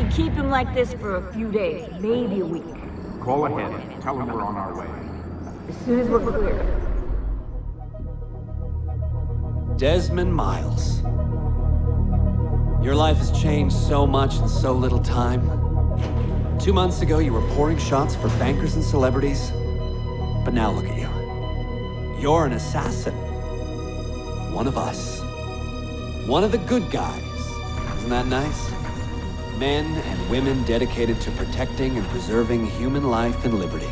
could keep him like this for a few days, maybe a week. Call ahead. Tell him we're on our way. As soon as we're clear. Desmond Miles. Your life has changed so much in so little time. 2 months ago, you were pouring shots for bankers and celebrities. But now look at you. You're an assassin. One of us. One of the good guys. Isn't that nice? Men and women dedicated to protecting and preserving human life and liberty.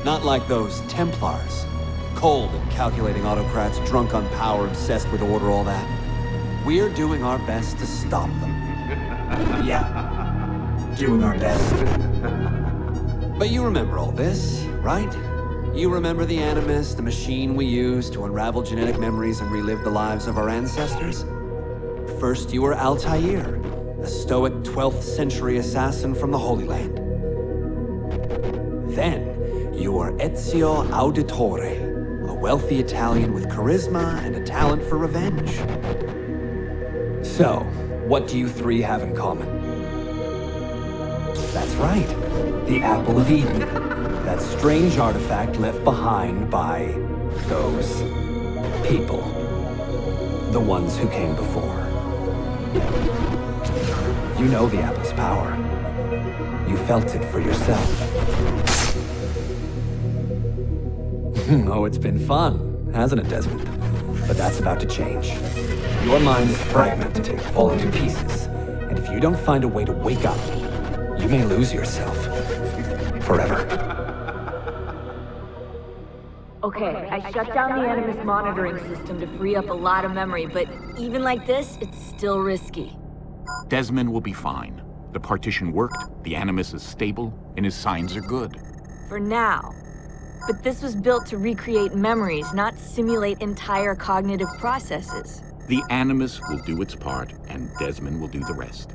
Not like those Templars. Cold and calculating autocrats, drunk on power, obsessed with order, all that. We're doing our best to stop them. Yeah. Doing our best. But you remember all this, right? You remember the Animus, the machine we used to unravel genetic memories and relive the lives of our ancestors? First, you were Altair, a stoic 12th century assassin from the Holy Land. Then, you were Ezio Auditore, a wealthy Italian with charisma and a talent for revenge. So, what do you three have in common? That's right, the Apple of Eden. That strange artifact left behind by those people. The ones who came before. You know the apple's power. You felt it for yourself. Oh, it's been fun, hasn't it, Desmond? But that's about to change. Your mind is fragmented and fall into pieces. And if you don't find a way to wake up, you may lose yourself. Forever. Okay, I shut down the Animus monitoring system to free up a lot of memory, but even like this, it's still risky. Desmond will be fine. The partition worked, the Animus is stable, and his signs are good. For now. But this was built to recreate memories, not simulate entire cognitive processes. The Animus will do its part, and Desmond will do the rest.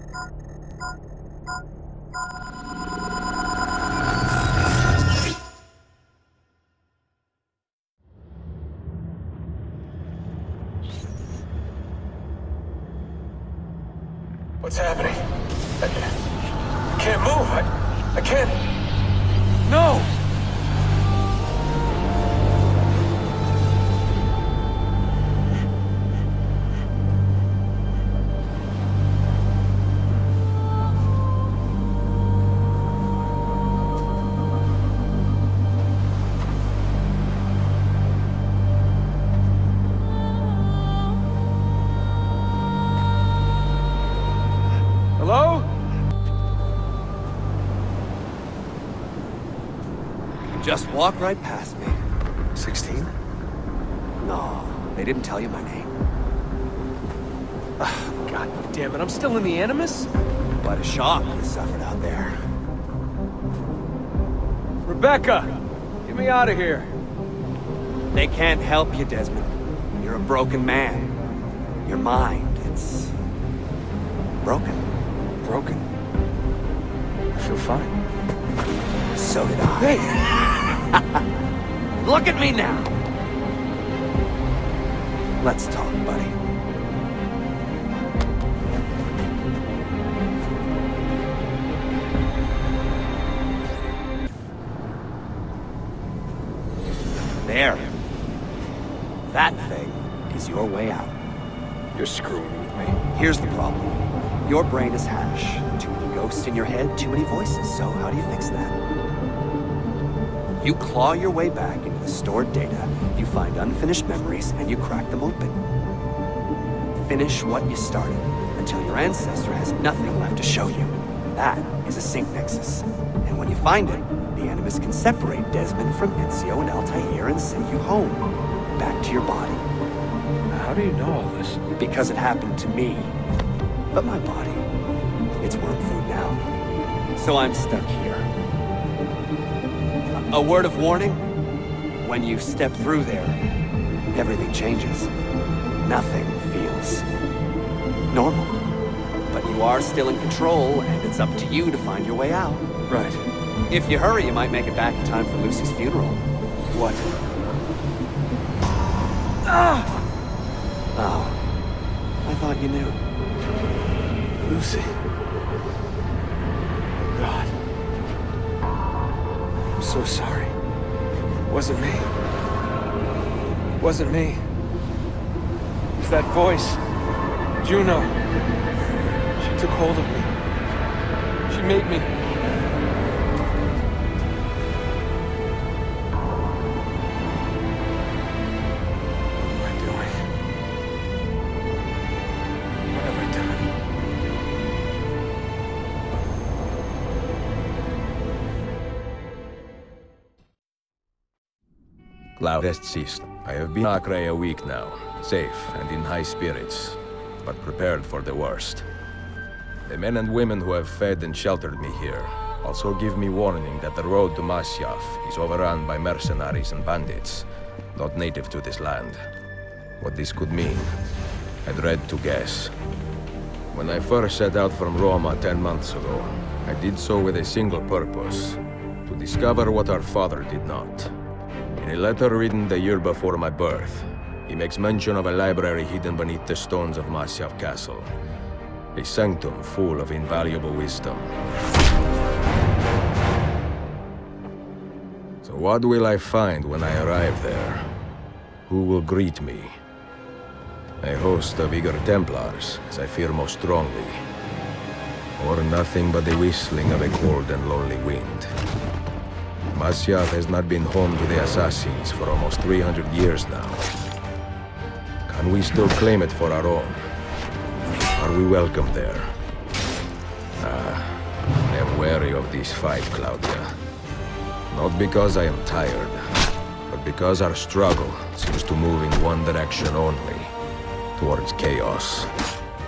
What's happening? I can't move. I can't... No! Hello? Just walk right past me. 16? No, they didn't tell you my name. God damn it, I'm still in the Animus? What a shock you suffered out there. Rebecca! Get me out of here. They can't help you, Desmond. You're a broken man. Your mind, it's... broken. Broken. I feel fine. So did I. Hey! Look at me now! Let's talk, buddy. There. That thing is your way out. You're screwing with me. Here's the problem. Your brain is hash. Too many ghosts in your head, too many voices. So how do you fix that? You claw your way back into the stored data, you find unfinished memories, and you crack them open. Finish what you started, until your ancestor has nothing left to show you. That is a sync nexus. And when you find it, the Animus can separate Desmond from Ezio and Altair and send you home. Back to your body. How do you know all this? Because it happened to me. But my body, it's worm food now. So I'm stuck here. A word of warning? When you step through there, everything changes. Nothing feels normal. But you are still in control, and it's up to you to find your way out. Right. If you hurry, you might make it back in time for Lucy's funeral. What? Ah! Oh. I thought you knew. Lucy. God. I'm so sorry. Wasn't me. Wasn't me. It was that voice. Juno. She took hold of me. She made me... What am I doing? What have I done? Cloud has ceased. I have been in Acre a week now, safe and in high spirits, but prepared for the worst. The men and women who have fed and sheltered me here also give me warning that the road to Masyaf is overrun by mercenaries and bandits, not native to this land. What this could mean, I dread to guess. When I first set out from Roma 10 months ago, I did so with a single purpose, to discover what our father did not. In a letter written the year before my birth, he makes mention of a library hidden beneath the stones of Masyaf Castle. A sanctum full of invaluable wisdom. So what will I find when I arrive there? Who will greet me? A host of eager Templars, as I fear most strongly. Or nothing but the whistling of a cold and lonely wind. Masyaf has not been home to the assassins for almost 300 years now. Can we still claim it for our own? Are we welcome there? I am wary of this fight, Claudia. Not because I am tired, but because our struggle seems to move in one direction only, towards chaos.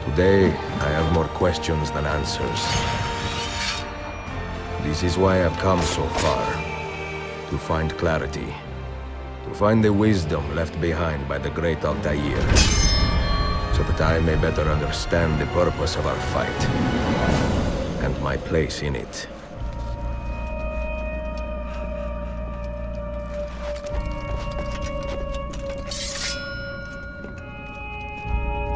Today, I have more questions than answers. This is why I've come so far. To find clarity. To find the wisdom left behind by the great Altair. So that I may better understand the purpose of our fight. And my place in it.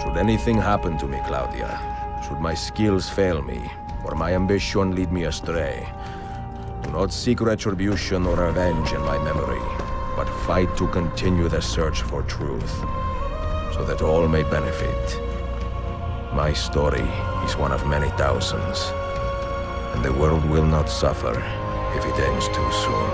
Should anything happen to me, Claudia, should my skills fail me, or my ambition lead me astray, do not seek retribution or revenge in my memory, but fight to continue the search for truth, so that all may benefit. My story is one of many thousands, and the world will not suffer if it ends too soon.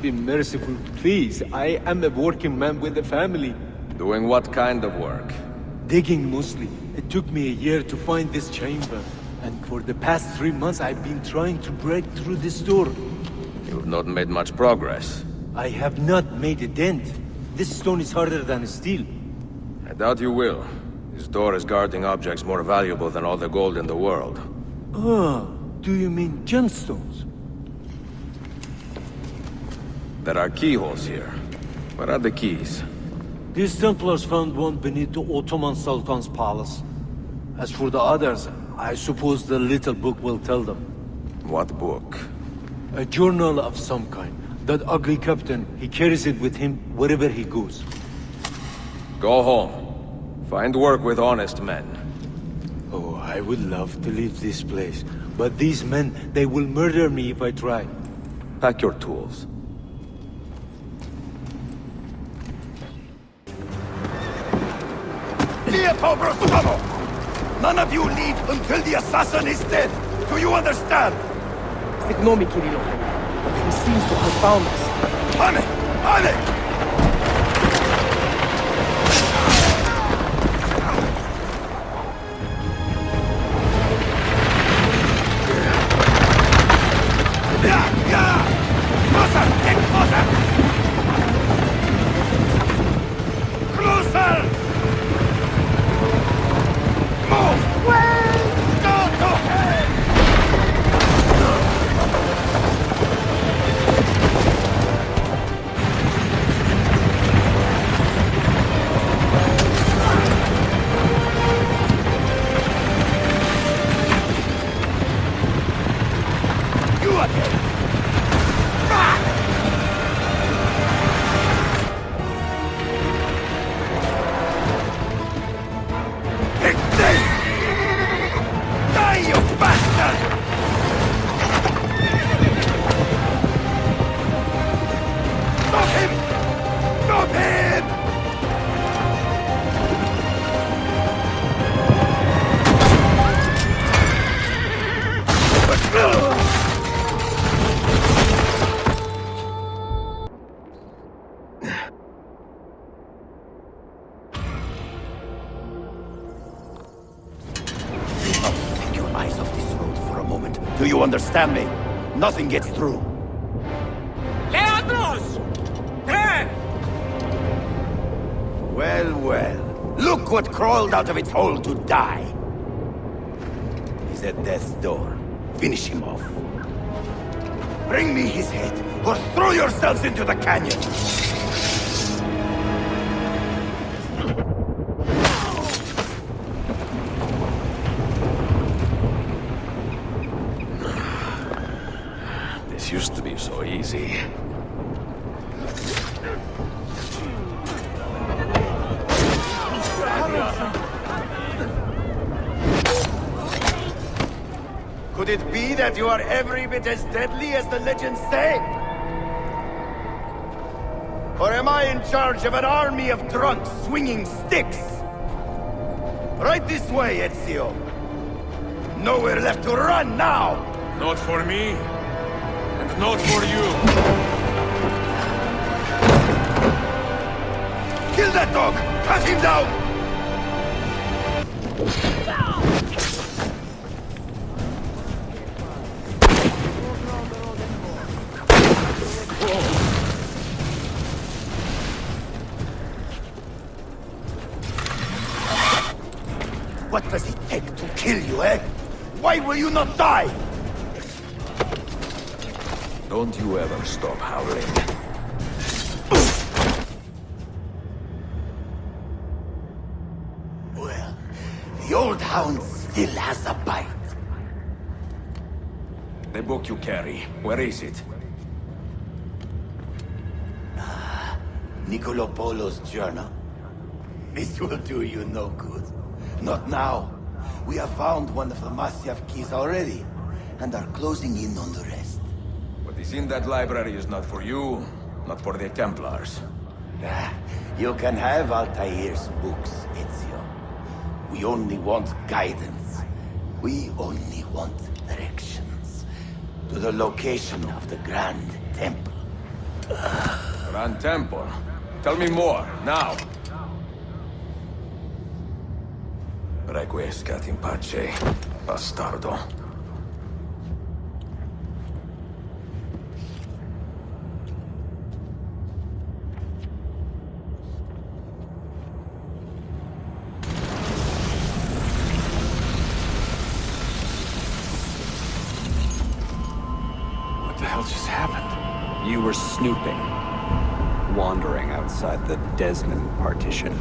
Be merciful, please. I am a working man with a family. Doing what kind of work? Digging mostly. It took me a year to find this chamber. And for the past 3 months I've been trying to break through this door. You've not made much progress. I have not made a dent. This stone is harder than steel. I doubt you will. This door is guarding objects more valuable than all the gold in the world. Oh, do you mean gemstones? There are keyholes here. Where are the keys? These Templars found one beneath the Ottoman Sultan's palace. As for the others, I suppose the little book will tell them. What book? A journal of some kind. That ugly captain, he carries it with him wherever he goes. Go home. Find work with honest men. Oh, I would love to leave this place. But these men, they will murder me if I try. Pack your tools. None of you leave until the assassin is dead. Do you understand? Ignore me, Kirilo. But he seems to have found us. Hane! Hane! Closer! Get closer! Closer! Move! Go to hell! You again! Back! Take this! Die, you bastard! Stop him! Stop him! Take your eyes off this road for a moment. Do you understand me? Nothing gets through. Leandros! There! Well, well. Look what crawled out of its hole to die. He's at death's door. Finish him off. Bring me his head, or throw yourselves into the canyon! This used to be so easy. Could it be that you are every bit as deadly as the legends say? Or am I in charge of an army of drunks swinging sticks? Right this way, Ezio. Nowhere left to run now! Not for me, and not for you. Kill that dog! Cut him down! What does it take to kill you, eh? Why will you not die? Don't you ever stop howling. Well, the old hound still has a bite. The book you carry, where is it? Niccolo Polo's journal. This will do you no good. Not now. We have found one of the Masyaf keys already, and are closing in on the rest. What is in that library is not for you, not for the Templars. You can have Altair's books, Ezio. We only want guidance. We only want directions. To the location of the Grand Temple. Grand Temple? Tell me more, now! Requiescat in pace, bastardo. What the hell just happened? You were snooping, wandering outside the Desmond partition.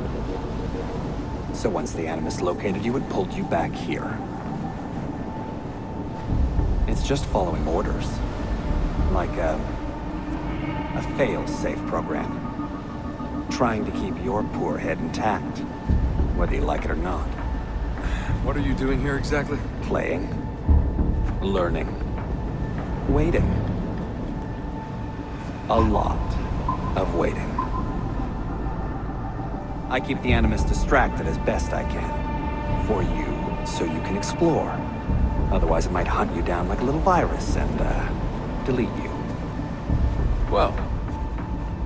So once the Animus located you, it pulled you back here. It's just following orders. Like a fail-safe program. Trying to keep your poor head intact, whether you like it or not. What are you doing here exactly? Playing. Learning. Waiting. A lot of waiting. I keep the Animus distracted as best I can. For you, so you can explore. Otherwise it might hunt you down like a little virus and, delete you. Well,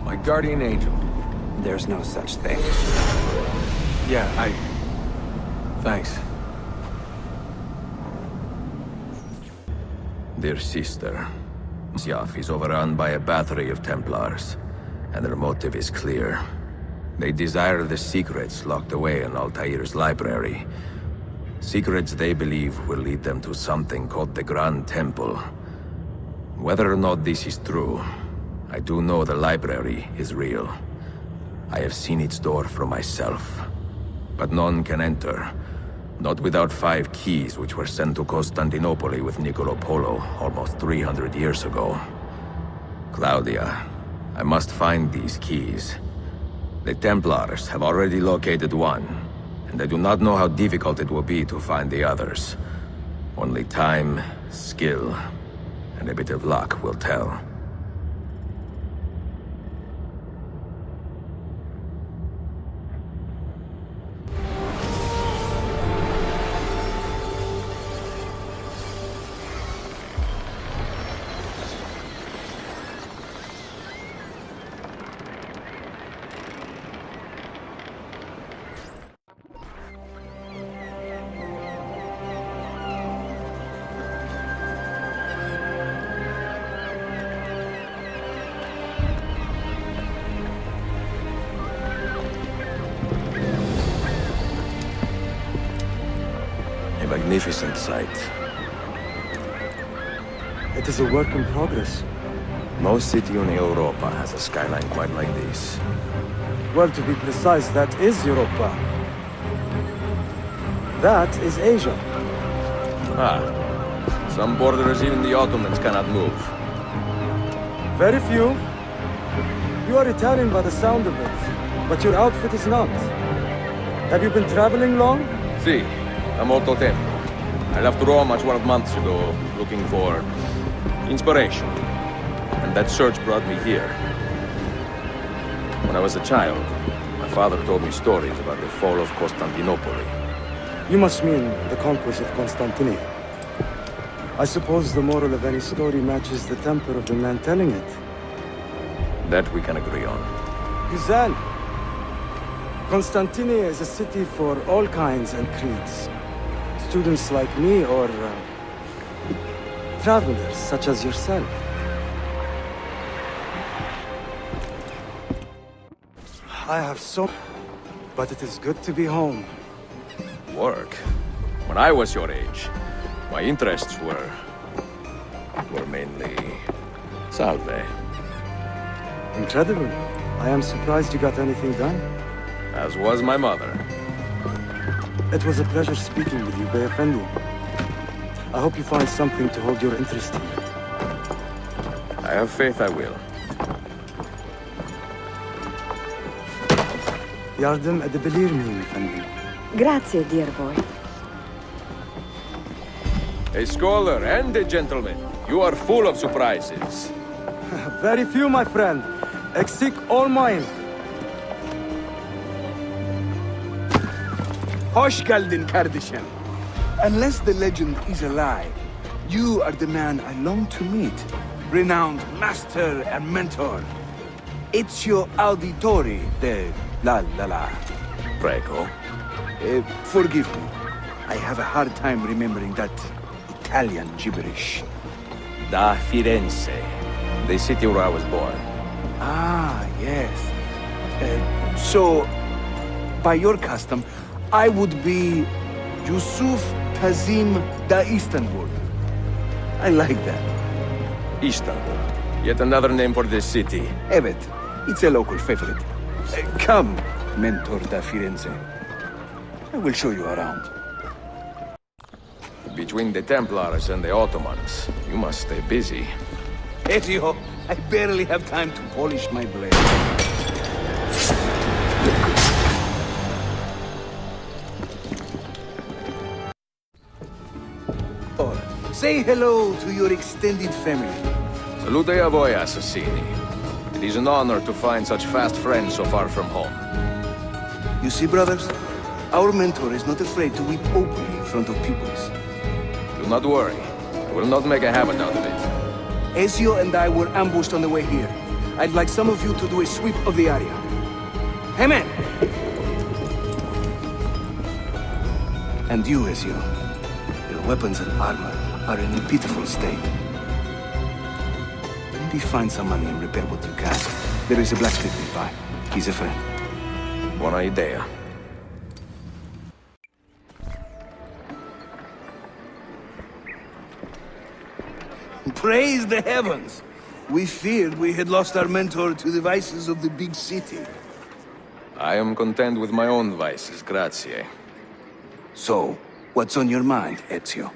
my guardian angel. There's no such thing. Yeah, Thanks. Dear sister, Syaf is overrun by a battery of Templars, and their motive is clear. They desire the secrets locked away in Altair's library. Secrets they believe will lead them to something called the Grand Temple. Whether or not this is true, I do know the library is real. I have seen its door for myself. But none can enter. Not without 5 keys which were sent to Constantinople with Niccolo Polo almost 300 years ago. Claudia, I must find these keys. The Templars have already located one, and I do not know how difficult it will be to find the others. Only time, skill, and a bit of luck will tell. Magnificent sight. It is a work in progress. No city in Europa has a skyline quite like this. Well, to be precise, that is Europa. That is Asia. Ah, some borders even the Ottomans cannot move. Very few. You are Italian by the sound of it, but your outfit is not. Have you been traveling long? Si, a molto tempo. I left Rome 12 months ago, looking for inspiration. And that search brought me here. When I was a child, my father told me stories about the fall of Constantinople. You must mean the conquest of Constantinople. I suppose the moral of any story matches the temper of the man telling it. That we can agree on. Güzel. Constantinople is a city for all kinds and creeds. Students like me or travelers such as yourself. I have so... but it is good to be home. Work? When I was your age, my interests were mainly salve. Incredible. I am surprised you got anything done. As was my mother. It was a pleasure speaking with you, Bey Effendi. I hope you find something to hold your interest in. I have faith I will. Yardım edebilir miyim efendim? Grazie, dear boy. A scholar and a gentleman. You are full of surprises. Very few, my friend. Eksik olmayın. Hoş geldin kardeşim. Unless the legend is a lie, you are the man I long to meet. Renowned master and mentor. Ezio Auditore de La La La. Prego. Forgive me. I have a hard time remembering that Italian gibberish. Da Firenze. The city where I was born. Ah, yes. So, by your custom, I would be Yusuf Kazim da Istanbul. I like that. Istanbul. Yet another name for this city. Evet, it's a local favorite. Come, Mentor da Firenze. I will show you around. Between the Templars and the Ottomans, you must stay busy. Ezio, I barely have time to polish my blade. Say hello to your extended family. Salute a voi, assassini. It is an honor to find such fast friends so far from home. You see, brothers? Our mentor is not afraid to weep openly in front of pupils. Do not worry. I will not make a habit out of it. Ezio and I were ambushed on the way here. I'd like some of you to do a sweep of the area. Hey, man! And you, Ezio. Your weapons and armor are in a pitiful state. Maybe find some money and repair what you can. There is a blacksmith nearby. He's a friend. Buona idea. Praise the heavens! We feared we had lost our mentor to the vices of the big city. I am content with my own vices, grazie. So, what's on your mind, Ezio?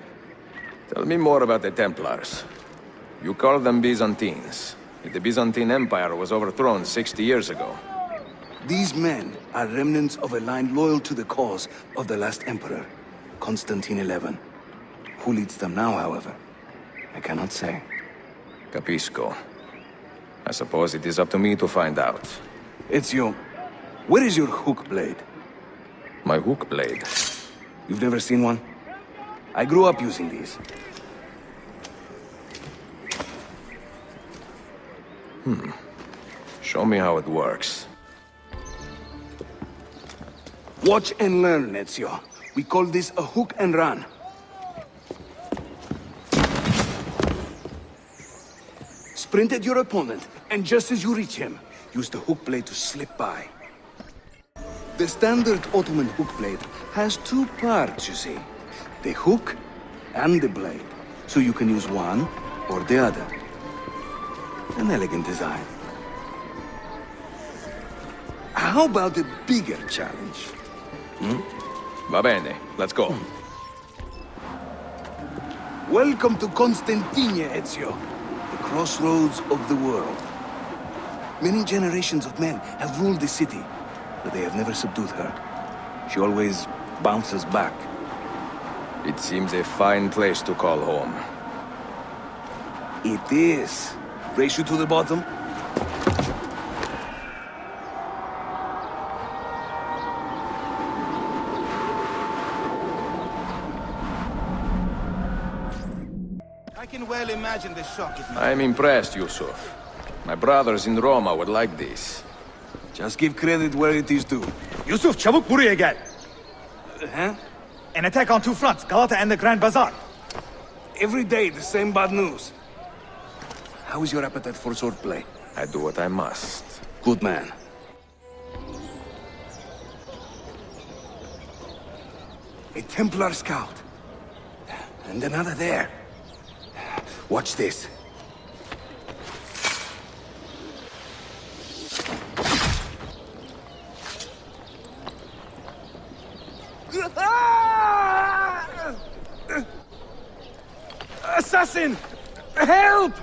Tell me more about the Templars. You call them Byzantines. The Byzantine Empire was overthrown 60 years ago. These men are remnants of a line loyal to the cause of the last emperor, Constantine XI. Who leads them now, however? I cannot say. Capisco. I suppose it is up to me to find out. Ezio, where is your hook blade? My hook blade? You've never seen one? I grew up using these. Show me how it works. Watch and learn, Ezio. We call this a hook and run. Sprint at your opponent, and just as you reach him, use the hook blade to slip by. The standard Ottoman hook blade has two parts, you see. The hook and the blade. So you can use one or the other. An elegant design. How about a bigger challenge? Va bene, let's go. Welcome to Constantine, Ezio. The crossroads of the world. Many generations of men have ruled the city, but they have never subdued her. She always bounces back. It seems a fine place to call home. It is. Race you to the bottom? I can well imagine the shock it I am impressed, Yusuf. My brothers in Roma would like this. Just give credit where it is due. Yusuf, çabuk buraya gel. Huh? An attack on two fronts, Galata and the Grand Bazaar. Every day, the same bad news. How is your appetite for swordplay? I do what I must. Good man. A Templar scout. And another there. Watch this. Assassin! Help!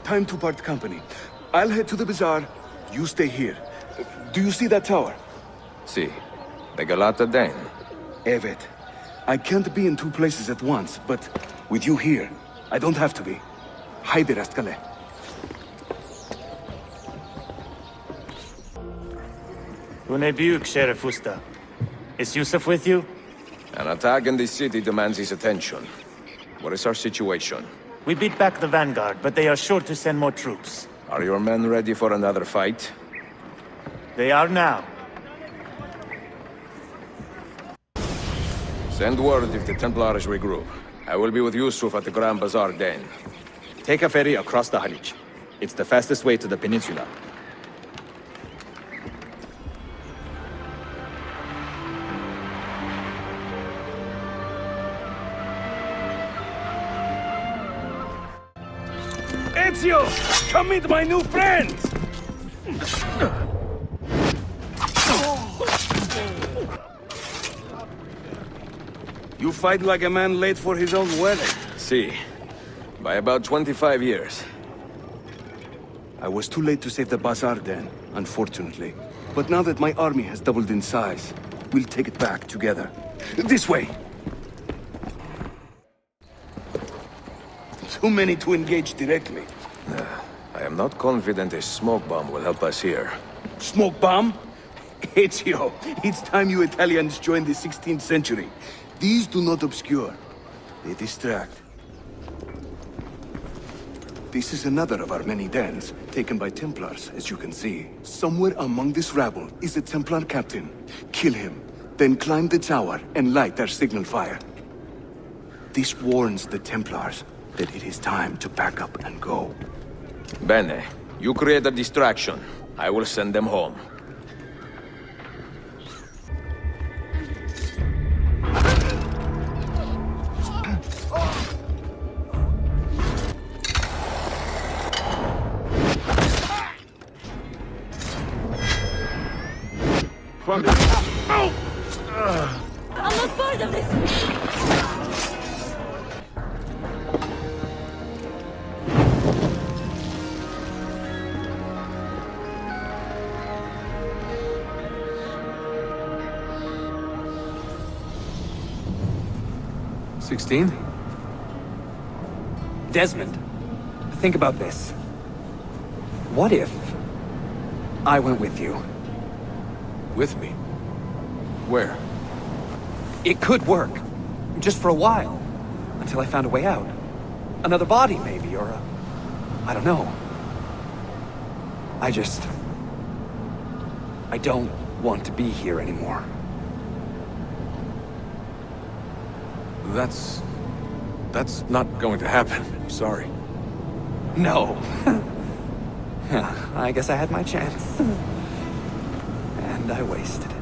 Time to part company. I'll head to the bazaar. You stay here. Do you see that tower? See, the Galata Den. Evet. I can't be in two places at once, but with you here, I don't have to be. Haydi rastgele. Bu ne büyük Sheriff Usta. Is Yusuf with you? An attack in the city demands his attention. What is our situation? We beat back the vanguard, but they are sure to send more troops. Are your men ready for another fight? They are now. Send word if the Templars regroup. I will be with Yusuf at the Grand Bazaar Den. Take a ferry across the Halic. It's the fastest way to the peninsula. Ezio! Come meet my new friends! You fight like a man late for his own wedding. See, by about 25 years. I was too late to save the bazaar then, unfortunately. But now that my army has doubled in size, we'll take it back together. This way! Too many to engage directly. I am not confident a smoke bomb will help us here. Smoke bomb? Ezio, it's time you Italians joined the 16th century. These do not obscure. They distract. This is another of our many dens, taken by Templars, as you can see. Somewhere among this rabble is a Templar captain. Kill him, then climb the tower and light our signal fire. This warns the Templars that it is time to pack up and go. Bene, you create a distraction. I will send them home. I'm not part of this! Desmond, think about this. What if I went with you? With me? Where? It could work. Just for a while. Until I found a way out. Another body, maybe, or a... I don't know. I don't want to be here anymore. That's not going to happen. I'm sorry. No. I guess I had my chance. And I wasted it.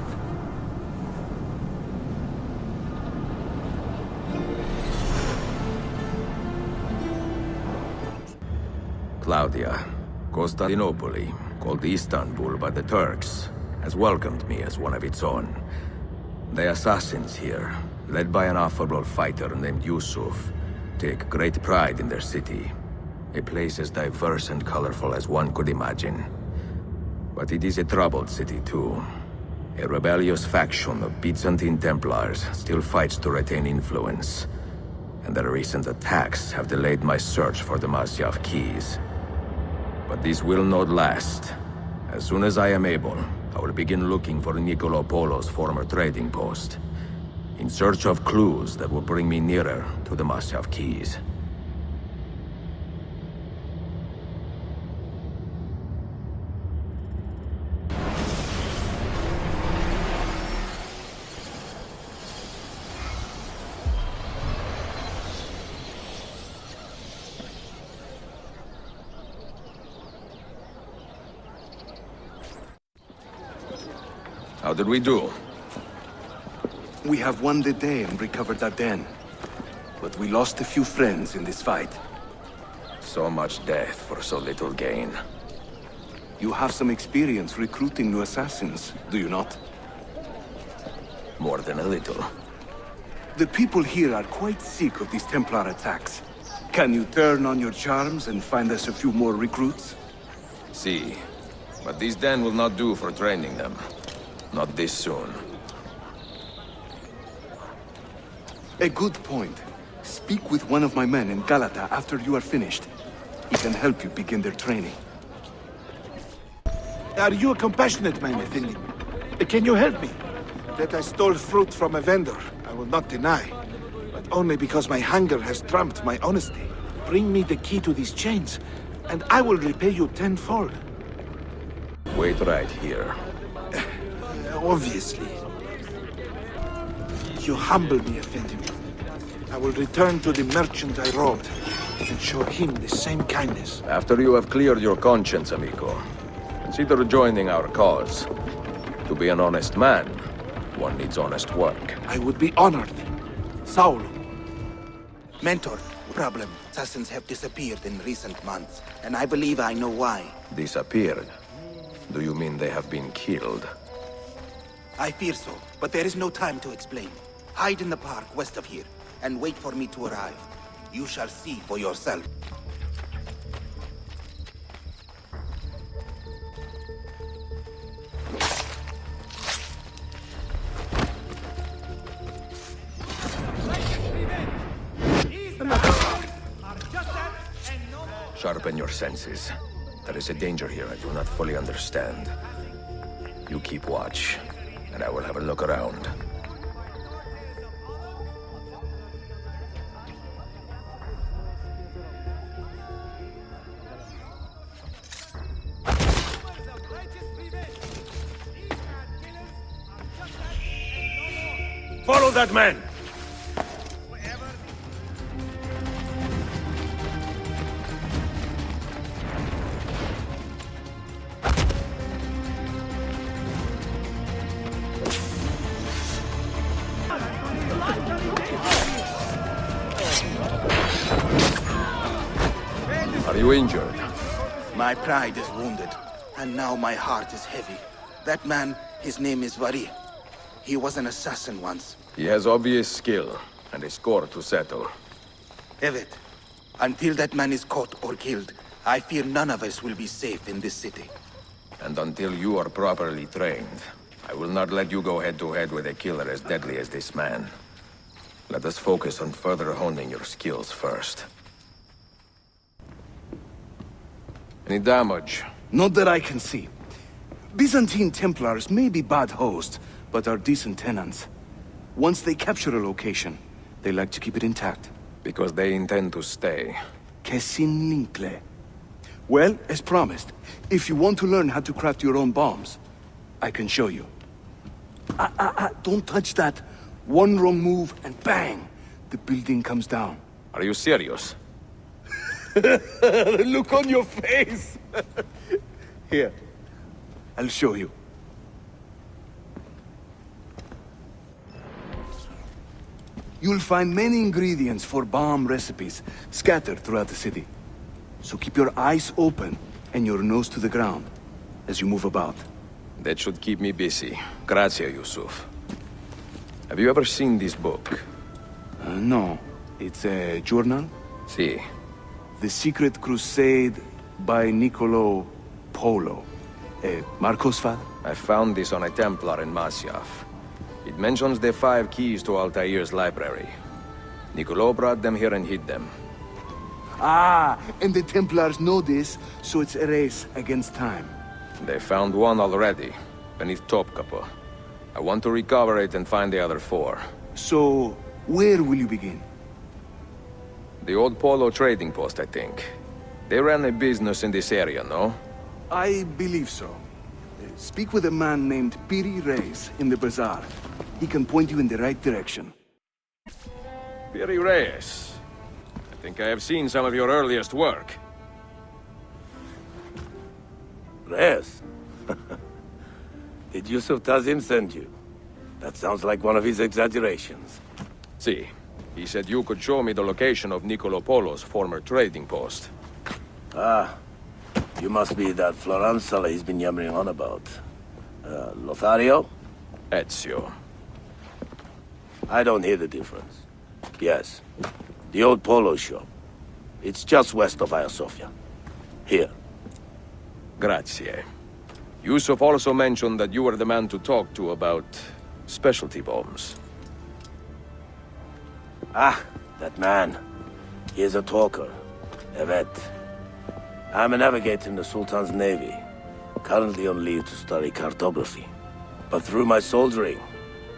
Claudia, Constantinople, called Istanbul by the Turks, has welcomed me as one of its own. The assassins here, led by an affable fighter named Yusuf, take great pride in their city. A place as diverse and colorful as one could imagine. But it is a troubled city too. A rebellious faction of Byzantine Templars still fights to retain influence. And their recent attacks have delayed my search for the Masyaf keys. But this will not last. As soon as I am able, I will begin looking for Niccolo Polo's former trading post, in search of clues that will bring me nearer to the Masyaf keys. How did we do? We have won the day and recovered our den. But we lost a few friends in this fight. So much death for so little gain. You have some experience recruiting new assassins, do you not? More than a little. The people here are quite sick of these Templar attacks. Can you turn on your charms and find us a few more recruits? See, but this den will not do for training them. Not this soon. A good point. Speak with one of my men in Galata after you are finished. He can help you begin their training. Are you a compassionate man, Effendi? Can you help me? That I stole fruit from a vendor, I will not deny. But only because my hunger has trumped my honesty. Bring me the key to these chains, and I will repay you tenfold. Wait right here. Obviously. You humble me, Effendi. I will return to the merchant I robbed, and show him the same kindness. After you have cleared your conscience, amico, consider joining our cause. To be an honest man, one needs honest work. I would be honored. Saul. Mentor, problem. Assassins have disappeared in recent months, and I believe I know why. Disappeared? Do you mean they have been killed? I fear so, but there is no time to explain. Hide in the park west of here, and wait for me to arrive. You shall see for yourself. Are just Sharpen your senses. There is a danger here I do not fully understand. You keep watch, and I will have a look around. Follow that man! Are you injured? My pride is wounded, and now my heart is heavy. That man, his name is Vari. He was an assassin once. He has obvious skill, and a score to settle. Evet, until that man is caught or killed, I fear none of us will be safe in this city. And until you are properly trained, I will not let you go head-to-head with a killer as deadly as this man. Let us focus on further honing your skills first. Any damage? Not that I can see. Byzantine Templars may be bad hosts, but are decent tenants. Once they capture a location, they like to keep it intact. Because they intend to stay. Kesin Linkle. Well, as promised, if you want to learn how to craft your own bombs, I can show you. Don't touch that. One wrong move and bang! The building comes down. Are you serious? Look on your face! Here, I'll show you. You'll find many ingredients for bomb recipes scattered throughout the city. So keep your eyes open and your nose to the ground as you move about. That should keep me busy. Grazie, Yusuf. Have you ever seen this book? No. It's a journal? Si. The Secret Crusade by Niccolo Polo. Marco's father? I found this on a Templar in Masyaf. It mentions the 5 keys to Altair's library. Niccolo brought them here and hid them. Ah, and the Templars know this, so it's a race against time. They found one already, beneath Topkapi. I want to recover it and find the other 4. So, where will you begin? The old Polo trading post, I think. They ran a business in this area, no? I believe so. Speak with a man named Piri Reyes in the bazaar. He can point you in the right direction. Piri Reyes. I think I have seen some of your earliest work. Reyes? Did Yusuf Tazim send you? That sounds like one of his exaggerations. See, he said you could show me the location of Niccolo Polo's former trading post. Ah, you must be that Floranzala he's been yammering on about. Lothario? Ezio. I don't hear the difference. Yes, the old Polo shop. It's just west of Hagia Sophia. Here. Grazie. Yusuf also mentioned that you were the man to talk to about specialty bombs. Ah, that man. He is a talker. Evet. I'm a navigator in the Sultan's navy. Currently on leave to study cartography. But through my soldiering,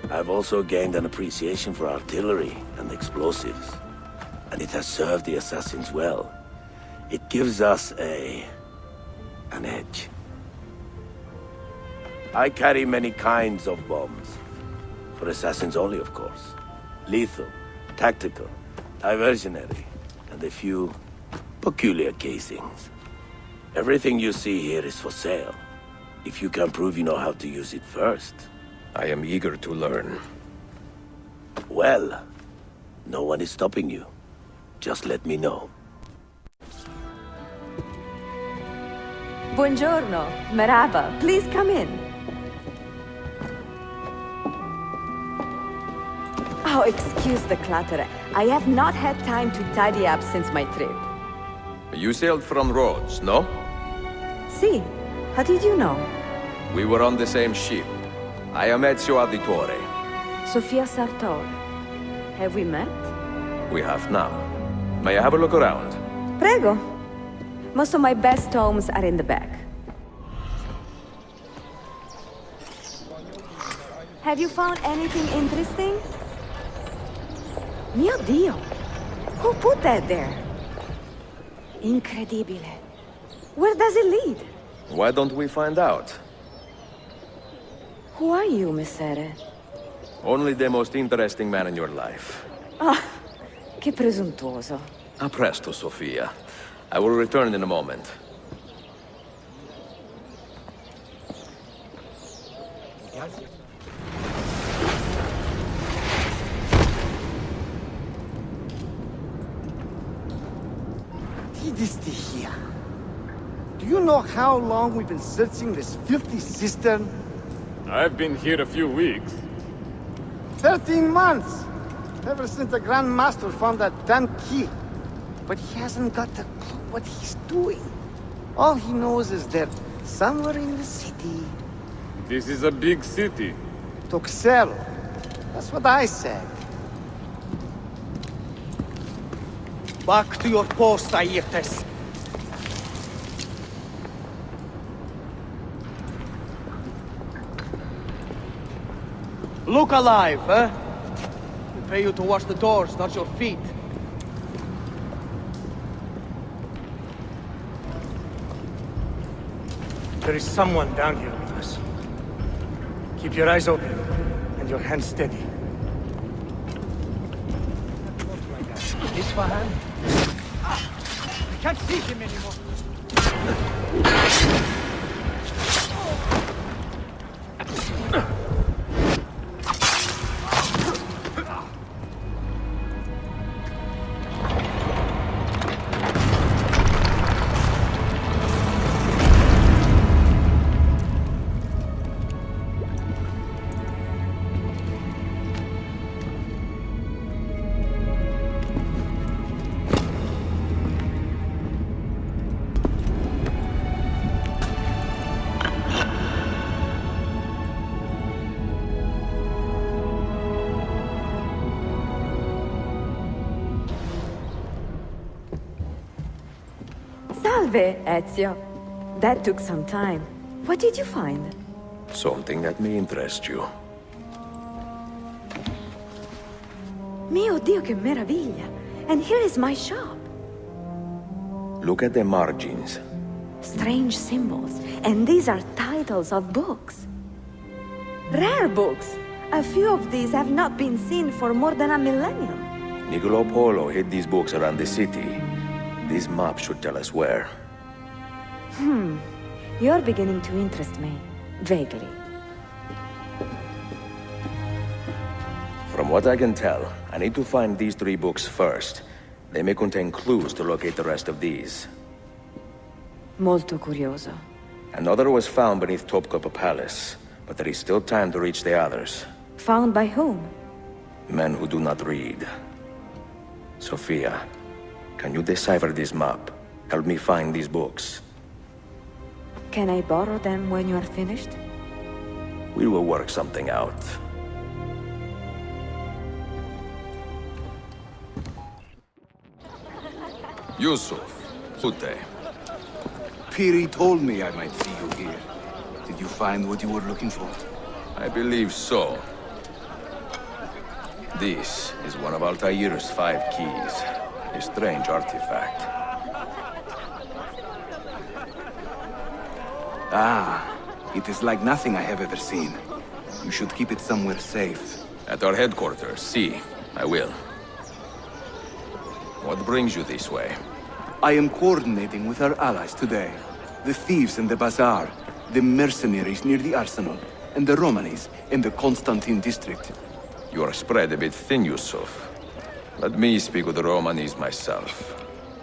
I've also gained an appreciation for artillery and explosives. And it has served the assassins well. It gives us an edge. I carry many kinds of bombs. For assassins only, of course. Lethal, tactical, diversionary, and a few peculiar casings. Everything you see here is for sale. If you can prove you know how to use it first. I am eager to learn. Well, no one is stopping you. Just let me know. Buongiorno, merhaba. Please come in. Oh, excuse the clutter. I have not had time to tidy up since my trip. You sailed from Rhodes, no? See, how did you know? We were on the same ship. I am Ezio Auditore. Sofia Sartor. Have we met? We have now. May I have a look around? Prego. Most of my best tomes are in the back. Have you found anything interesting? Mio Dio! Who put that there? Incredibile. Where does it lead? Why don't we find out? Who are you, Messere? Only the most interesting man in your life. Ah, che presuntuoso. A presto, Sofia. I will return in a moment. Here. Do you know how long we've been searching this filthy cistern? I've been here a few weeks. 13 months! Ever since the Grand Master found that damn key. But he hasn't got a clue what he's doing. All he knows is that somewhere in the city... This is a big city. Toxel. That's what I said. Back to your post, Aietes. Look alive, huh? We pay you to wash the doors, not your feet. There is someone down here with us. Keep your eyes open and your hands steady. Isfahan? I can't see him anymore. Salve, Ezio. That took some time. What did you find? Something that may interest you. Mio Dio, che meraviglia! And here is my shop. Look at the margins. Strange symbols. And these are titles of books. Rare books. A few of these have not been seen for more than a millennium. Niccolo Polo hid these books around the city. This map should tell us where. You're beginning to interest me. Vaguely. From what I can tell, I need to find these 3 books first. They may contain clues to locate the rest of these. Molto curioso. Another was found beneath Topkapi Palace, but there is still time to reach the others. Found by whom? Men who do not read. Sophia, can you decipher this map? Help me find these books. Can I borrow them when you are finished? We will work something out. Yusuf, Hute. Piri told me I might see you here. Did you find what you were looking for? I believe so. This is one of Altair's 5 keys. A strange artifact. Ah, it is like nothing I have ever seen. You should keep it somewhere safe. At our headquarters, see. I will. What brings you this way? I am coordinating with our allies today. The thieves in the bazaar, the mercenaries near the arsenal, and the Romanis in the Constantine district. You are spread a bit thin, Yusuf. Let me speak with the Romanis myself.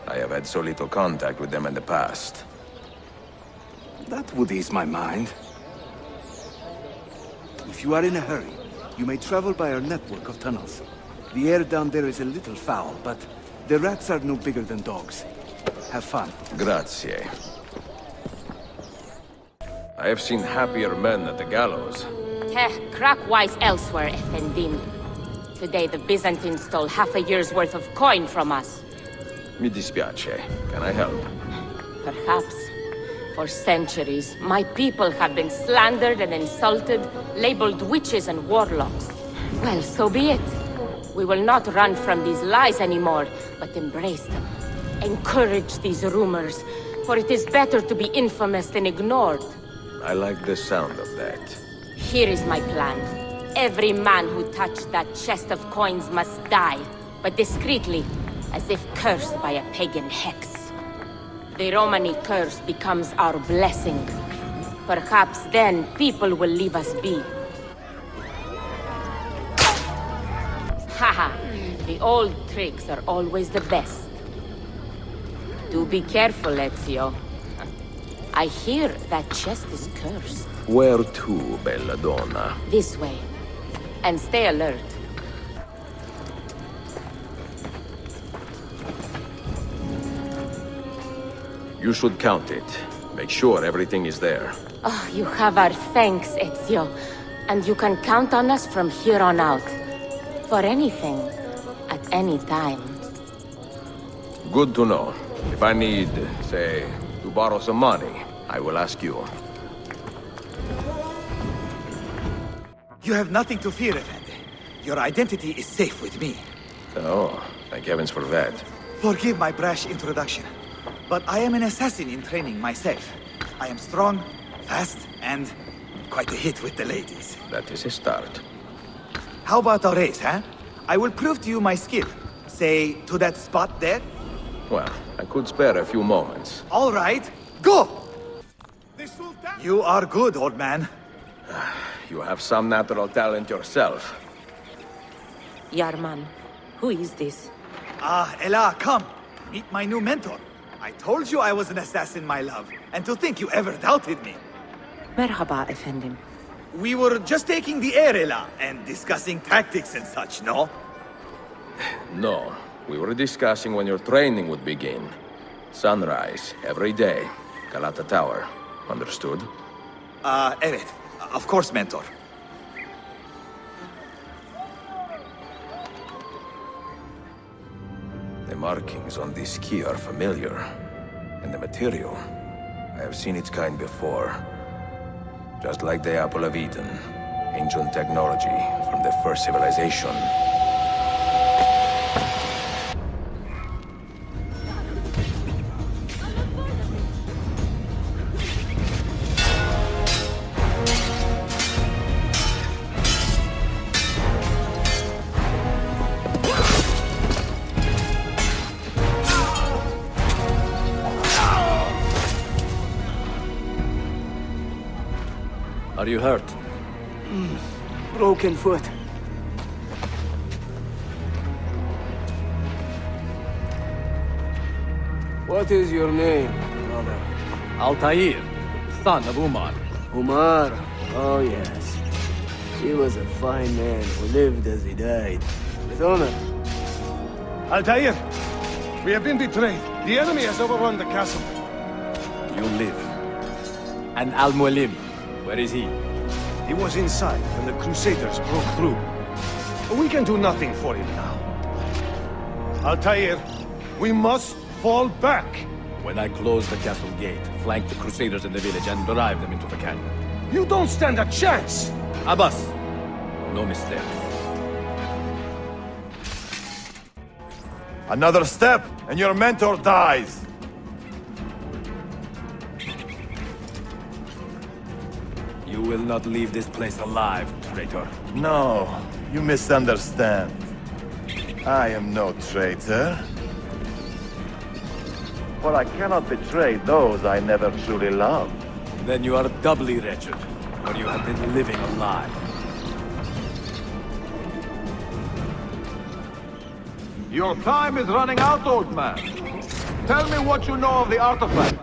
I have had so little contact with them in the past. That would ease my mind. If you are in a hurry, you may travel by our network of tunnels. The air down there is a little foul, but the rats are no bigger than dogs. Have fun. Grazie. I have seen happier men at the gallows. Crack-wise elsewhere, Effendim. Today the Byzantines stole half a year's worth of coin from us. Mi dispiace. Can I help? Perhaps. For centuries, my people have been slandered and insulted, labeled witches and warlocks. Well, so be it. We will not run from these lies anymore, but embrace them. Encourage these rumors, for it is better to be infamous than ignored. I like the sound of that. Here is my plan. Every man who touched that chest of coins must die, but discreetly, as if cursed by a pagan hex. The Romani curse becomes our blessing. Perhaps then people will leave us be. Haha, the old tricks are always the best. Do be careful, Ezio. I hear that chest is cursed. Where to, bella donna? This way. And stay alert. You should count it. Make sure everything is there. Oh, you have our thanks, Ezio. And you can count on us from here on out. For anything. At any time. Good to know. If I need, say, to borrow some money, I will ask you. You have nothing to fear, Effendi. Your identity is safe with me. Oh, thank heavens for that. Forgive my brash introduction, but I am an assassin in training myself. I am strong, fast, and quite a hit with the ladies. That is a start. How about a race, huh? I will prove to you my skill. Say, to that spot there? Well, I could spare a few moments. All right, go! You are good, old man. You have some natural talent yourself. Yarman, who is this? Ah, Ella, come. Meet my new mentor. I told you I was an assassin, my love. And to think you ever doubted me. Merhaba, Efendim. We were just taking the air, Ella, and discussing tactics and such, no? No. We were discussing when your training would begin. Sunrise, every day. Galata Tower. Understood? Evet. Of course, mentor. The markings on this key are familiar. And the material. I have seen its kind before. Just like the Apple of Eden. Ancient technology from the first civilization. Are you hurt? Broken foot. What is your name, brother? Altair, son of Umar. Umar? Oh, yes. He was a fine man who lived as he died. With honor. Altair, we have been betrayed. The enemy has overrun the castle. You live. And Al-Mualim, where is he? He was inside when the Crusaders broke through. But we can do nothing for him now. Altair, we must fall back. When I close the castle gate, flank the Crusaders in the village and drive them into the canyon. You don't stand a chance! Abbas, no mistakes. Another step, and your mentor dies! You will not leave this place alive, traitor. No, you misunderstand. I am no traitor. But I cannot betray those I never truly loved. Then you are doubly wretched, for you have been living a lie. Your time is running out, old man. Tell me what you know of the artifact.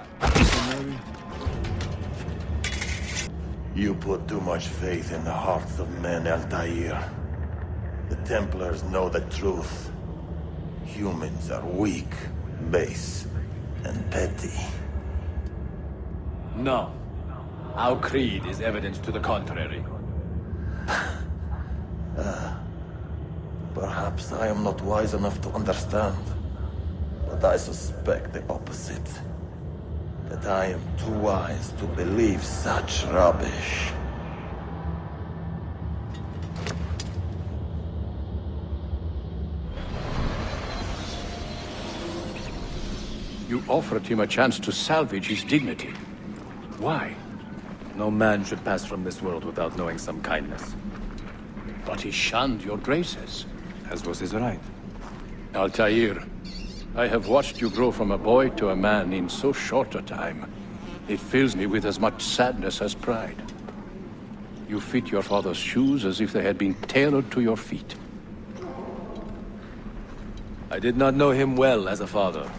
You put too much faith in the hearts of men, Altair. The Templars know the truth. Humans are weak, base, and petty. No. Our creed is evidence to the contrary. Perhaps I am not wise enough to understand, but I suspect the opposite. But I am too wise to believe such rubbish. You offered him a chance to salvage his dignity. Why? No man should pass from this world without knowing some kindness. But he shunned your graces. As was his right. Altair, I have watched you grow from a boy to a man in so short a time. It fills me with as much sadness as pride. You fit your father's shoes as if they had been tailored to your feet. I did not know him well as a father.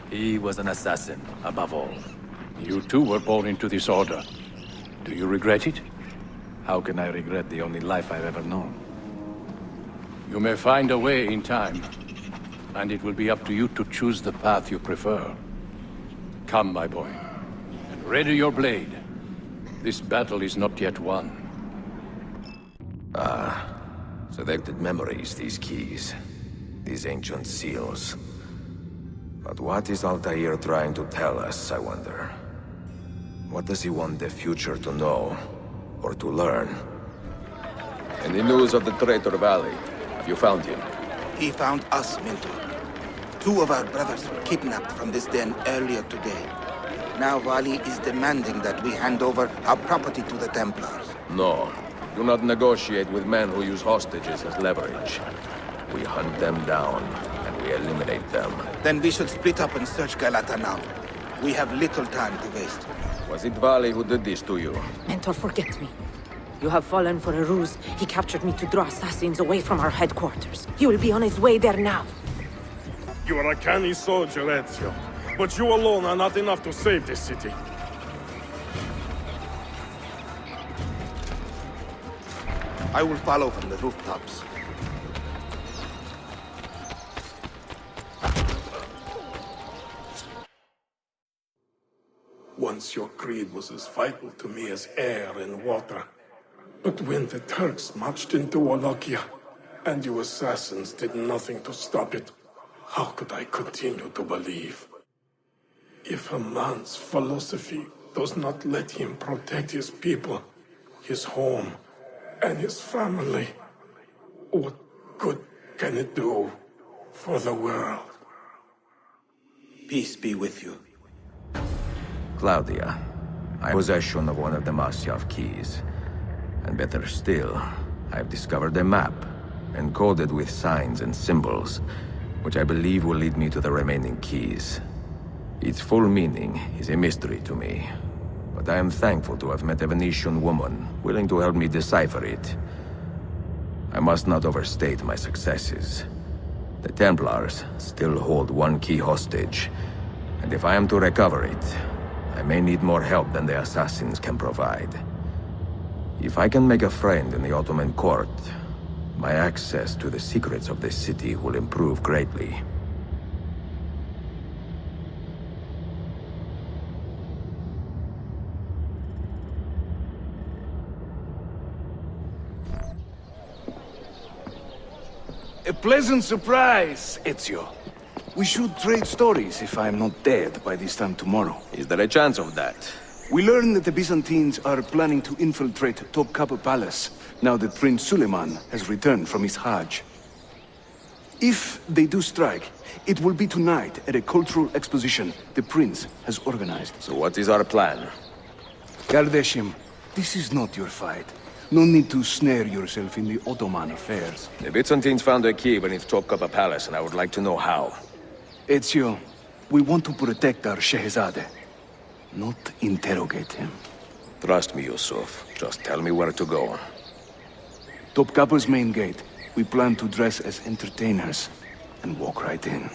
He was an assassin, above all. You too were born into this order. Do you regret it? How can I regret the only life I've ever known? You may find a way in time, and it will be up to you to choose the path you prefer. Come, my boy, and ready your blade. This battle is not yet won. Ah, selected memories, these keys. These ancient seals. But what is Altair trying to tell us, I wonder? What does he want the future to know, or to learn? Any news of the traitor Valley? Have you found him? He found us, Mentor. 2 of our brothers were kidnapped from this den earlier today. Now Vali is demanding that we hand over our property to the Templars. No. Do not negotiate with men who use hostages as leverage. We hunt them down, and we eliminate them. Then we should split up and search Galata now. We have little time to waste. Was it Vali who did this to you? Mentor, forget me. You have fallen for a ruse. He captured me to draw assassins away from our headquarters. He will be on his way there now. You are a canny soldier, Ezio. But you alone are not enough to save this city. I will follow from the rooftops. Once your creed was as vital to me as air and water. But when the Turks marched into Wallachia, and you assassins did nothing to stop it, how could I continue to believe? If a man's philosophy does not let him protect his people, his home, and his family, what good can it do for the world? Peace be with you. Claudia, I have possession of one of the Masyaf keys. And better still, I've discovered a map, encoded with signs and symbols, which I believe will lead me to the remaining keys. Its full meaning is a mystery to me, but I am thankful to have met a Venetian woman willing to help me decipher it. I must not overstate my successes. The Templars still hold one key hostage, and if I am to recover it, I may need more help than the assassins can provide. If I can make a friend in the Ottoman court, my access to the secrets of this city will improve greatly. A pleasant surprise, Ezio. We should trade stories if I'm not dead by this time tomorrow. Is there a chance of that? We learn that the Byzantines are planning to infiltrate Topkapi Palace, now that Prince Suleiman has returned from his Hajj. If they do strike, it will be tonight at a cultural exposition the Prince has organized. So what is our plan? Kardashim, this is not your fight. No need to snare yourself in the Ottoman affairs. The Byzantines found a key beneath Topkapi Palace, and I would like to know how. Ezio, we want to protect our Shehzade, not interrogate him. Trust me, Yusuf. Just tell me where to go. Topkapi's main gate. We plan to dress as entertainers and walk right in.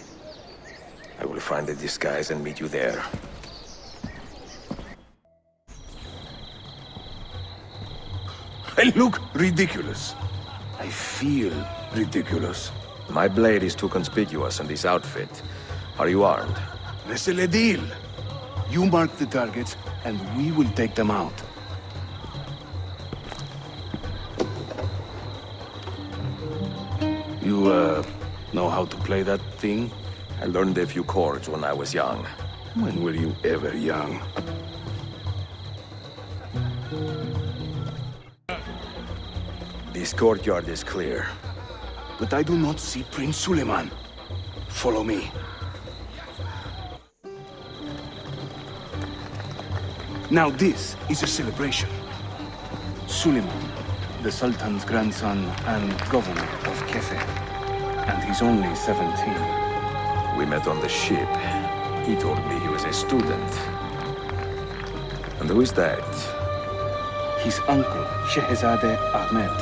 I will find a disguise and meet you there. I look ridiculous. I feel ridiculous. My blade is too conspicuous in this outfit. Are you armed? C'est le deal. You mark the targets, and we will take them out. You, know how to play that thing? I learned a few chords when I was young. When were you ever young? This courtyard is clear. But I do not see Prince Suleiman. Follow me. Now this is a celebration. Suleiman, the Sultan's grandson and governor of Kefe. And he's only 17. We met on the ship. He told me he was a student. And who is that? His uncle, Shehzadeh Ahmed,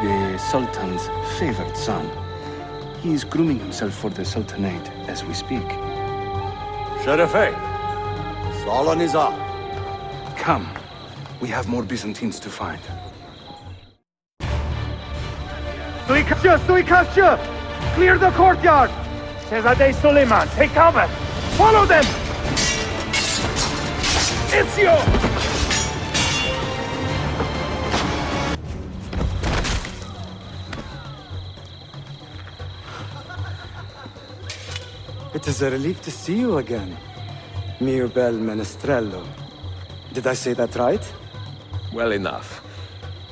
the Sultan's favored son. He is grooming himself for the Sultanate as we speak. Sherife, Salah Nizam. Come. We have more Byzantines to find. Suikastçı! Clear the courtyard! Shehzadeh Suleiman, take cover! Follow them! Ezio! It is a relief to see you again, Mirbel Menestrello. Did I say that right? Well enough.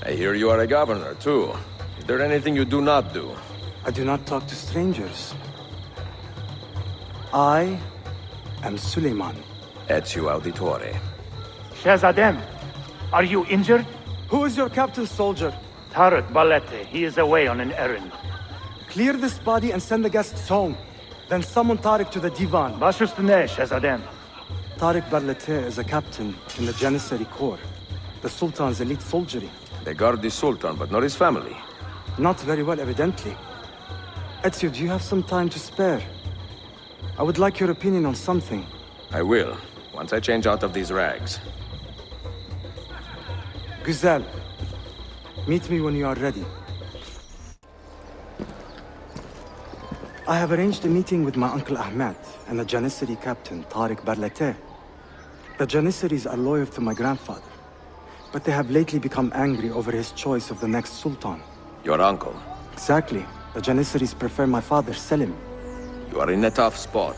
I hear you are a governor, too. Is there anything you do not do? I do not talk to strangers. I am Suleiman. Ezio Auditore. Shehzadeh, are you injured? Who is your captain soldier? Tarek Balete. He is away on an errand. Clear this body and send the guests home. Then summon Tarek to the divan. Baş üstüne, Shehzadeh. Tarek Barlete is a captain in the Janissary Corps, the Sultan's elite soldiery. They guard the Sultan, but not his family. Not very well, evidently. Ezio, do you have some time to spare? I would like your opinion on something. I will, once I change out of these rags. Güzel. Meet me when you are ready. I have arranged a meeting with my uncle Ahmed and the Janissary captain, Tarek Barlete. The Janissaries are loyal to my grandfather, but they have lately become angry over his choice of the next Sultan. Your uncle? Exactly. The Janissaries prefer my father, Selim. You are in a tough spot.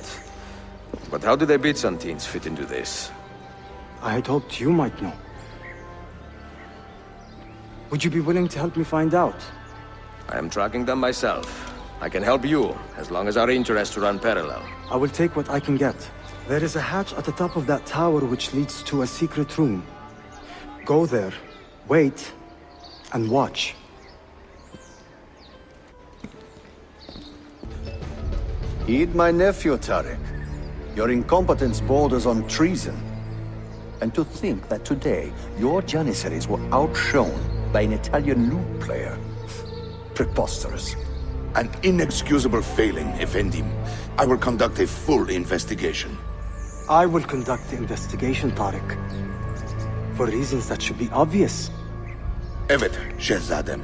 But how do the Byzantines fit into this? I had hoped you might know. Would you be willing to help me find out? I am tracking them myself. I can help you, as long as our interests run parallel. I will take what I can get. There is a hatch at the top of that tower which leads to a secret room. Go there, wait, and watch. Heed my nephew, Tarek. Your incompetence borders on treason. And to think that today, your Janissaries were outshone by an Italian lute player. Preposterous. An inexcusable failing, Effendim. I will conduct a full investigation. I will conduct the investigation, Tarek. For reasons that should be obvious. Evet, Shehzadem.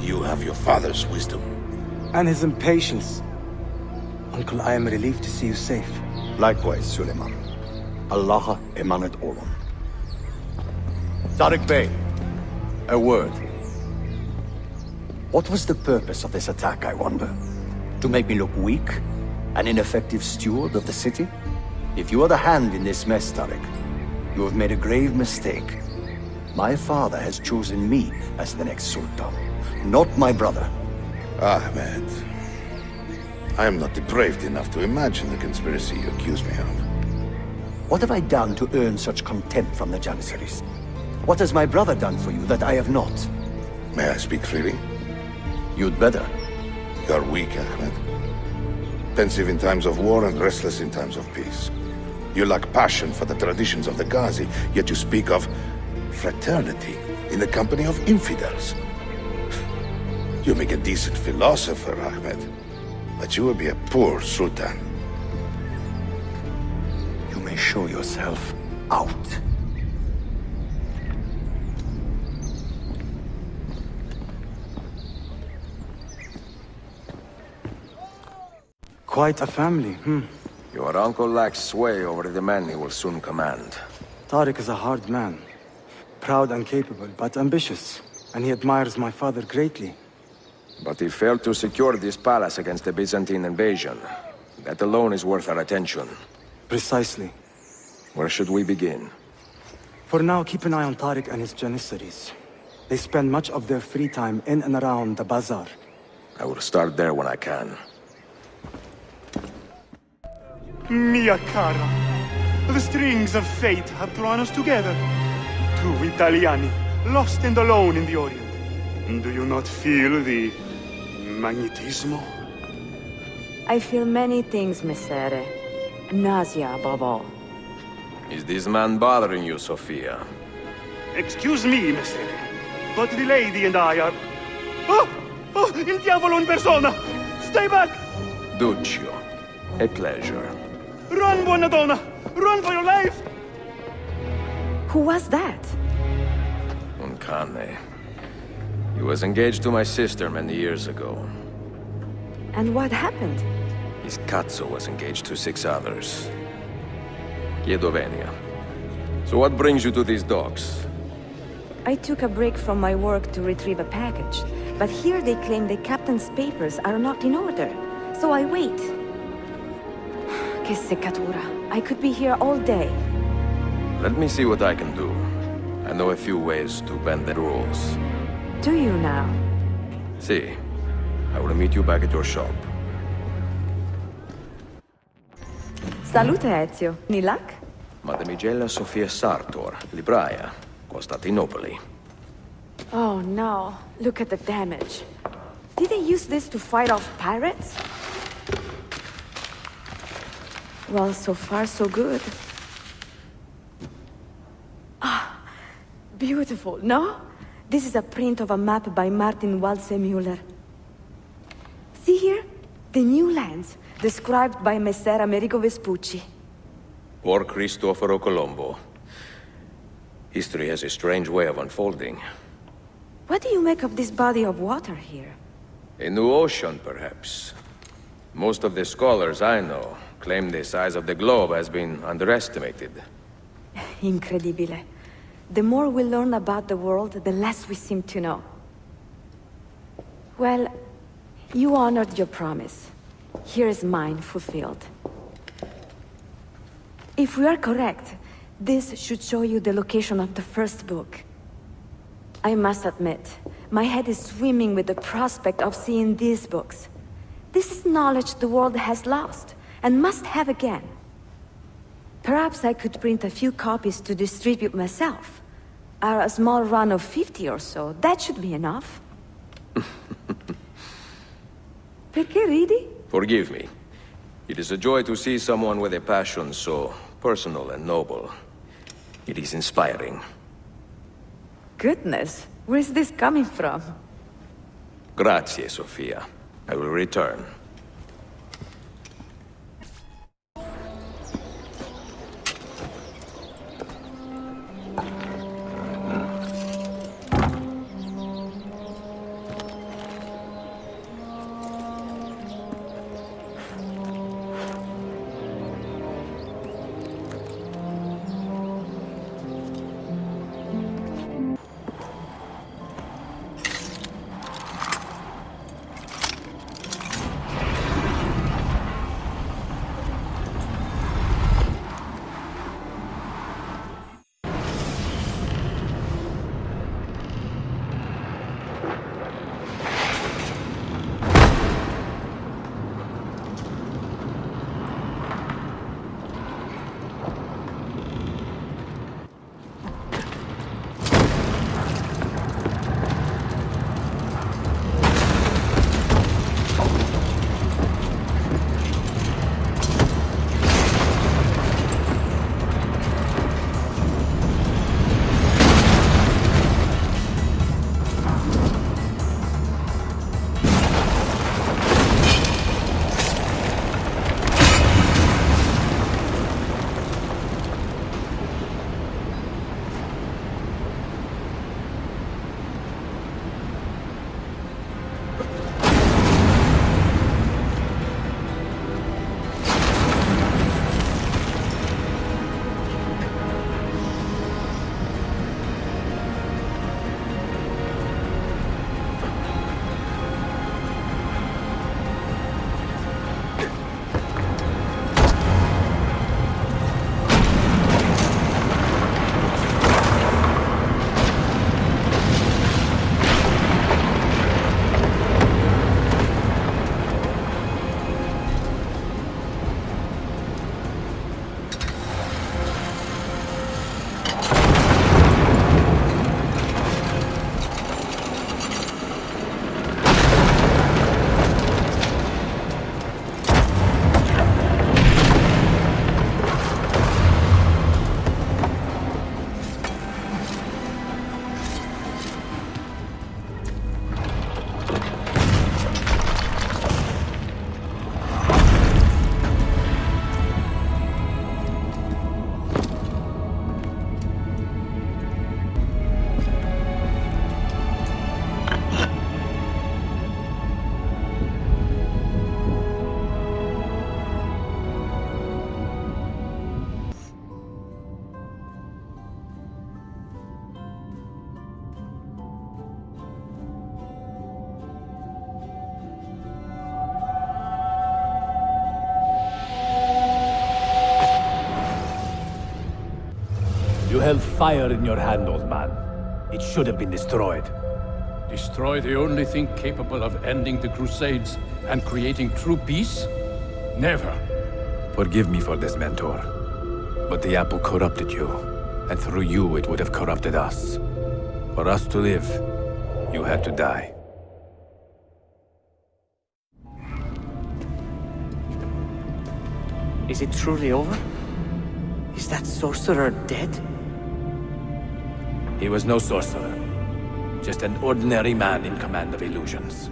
You have your father's wisdom. And his impatience. Uncle, I am relieved to see you safe. Likewise, Suleiman. Allah emanet olun. Tarek Bey, a word. What was the purpose of this attack, I wonder? To make me look weak? An ineffective steward of the city? If you are the hand in this mess, Tarek, you have made a grave mistake. My father has chosen me as the next Sultan, not my brother. Ahmed, I am not depraved enough to imagine the conspiracy you accuse me of. What have I done to earn such contempt from the Janissaries? What has my brother done for you that I have not? May I speak freely? You'd better. You are weak, Ahmed. Pensive in times of war and restless in times of peace. You lack passion for the traditions of the Ghazi, yet you speak of fraternity in the company of infidels. You make a decent philosopher, Ahmed, but you will be a poor sultan. You may show yourself out. Quite a family, Your uncle lacks sway over the men he will soon command. Tarek is a hard man. Proud and capable, but ambitious. And he admires my father greatly. But he failed to secure this palace against the Byzantine invasion. That alone is worth our attention. Precisely. Where should we begin? For now, keep an eye on Tariq and his Janissaries. They spend much of their free time in and around the bazaar. I will start there when I can. Mia cara, the strings of fate have drawn us together. Two Italiani, lost and alone in the Orient. Do you not feel the magnetismo? I feel many things, Messere. Nausea above all. Is this man bothering you, Sophia? Excuse me, Messere, but the lady and I are... Oh! Oh, il diavolo in persona! Stay back! Duccio, a pleasure. Run, buona donna! Run for your life! Who was that? Uncane. He was engaged to my sister many years ago. And what happened? His cazzo was engaged to 6 others. Chiedo venia. So what brings you to these docks? I took a break from my work to retrieve a package, but here they claim the captain's papers are not in order, so I wait. Que seccatura. I could be here all day. Let me see what I can do. I know a few ways to bend the rules. Do you now? See, I will meet you back at your shop. Salute, Ezio. Nilak? Mademoiselle Sofia Sartor, libraia, Costantinopoli. Oh no, look at the damage. Did they use this to fight off pirates? Well, so far so good. Ah, beautiful, no? This is a print of a map by Martin Waldseemüller. See here? The new lands, described by Messer Amerigo Vespucci. Or Cristoforo Colombo. History has a strange way of unfolding. What do you make of this body of water here? A new ocean, perhaps. Most of the scholars I know claim the size of the globe has been underestimated. Incredibile. The more we learn about the world, the less we seem to know. Well, you honored your promise. Here is mine fulfilled. If we are correct, this should show you the location of the first book. I must admit, my head is swimming with the prospect of seeing these books. This is knowledge the world has lost, and must have again. Perhaps I could print a few copies to distribute myself. A small run of 50 or so, that should be enough. Perché ridi? Forgive me. It is a joy to see someone with a passion so personal and noble. It is inspiring. Goodness, where's this coming from? Grazie, Sofia. I will return. held fire in your hand, old man. It should have been destroyed. Destroy the only thing capable of ending the Crusades and creating true peace? Never. Forgive me for this, Mentor. But the apple corrupted you, and through you it would have corrupted us. For us to live, you had to die. Is it truly over? Is that sorcerer dead? He was no sorcerer. Just an ordinary man in command of illusions.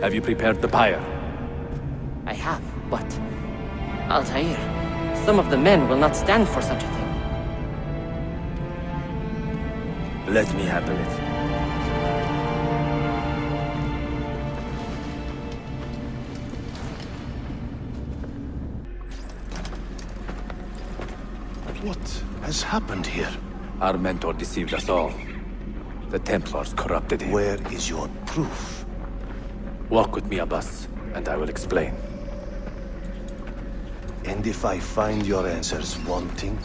Have you prepared the pyre? I have, but... Altair, some of the men will not stand for such a thing. Let me handle it. What has happened here? Our mentor deceived us all. The Templars corrupted him. Where is your proof? Walk with me, Abbas, and I will explain. And if I find your answers wanting?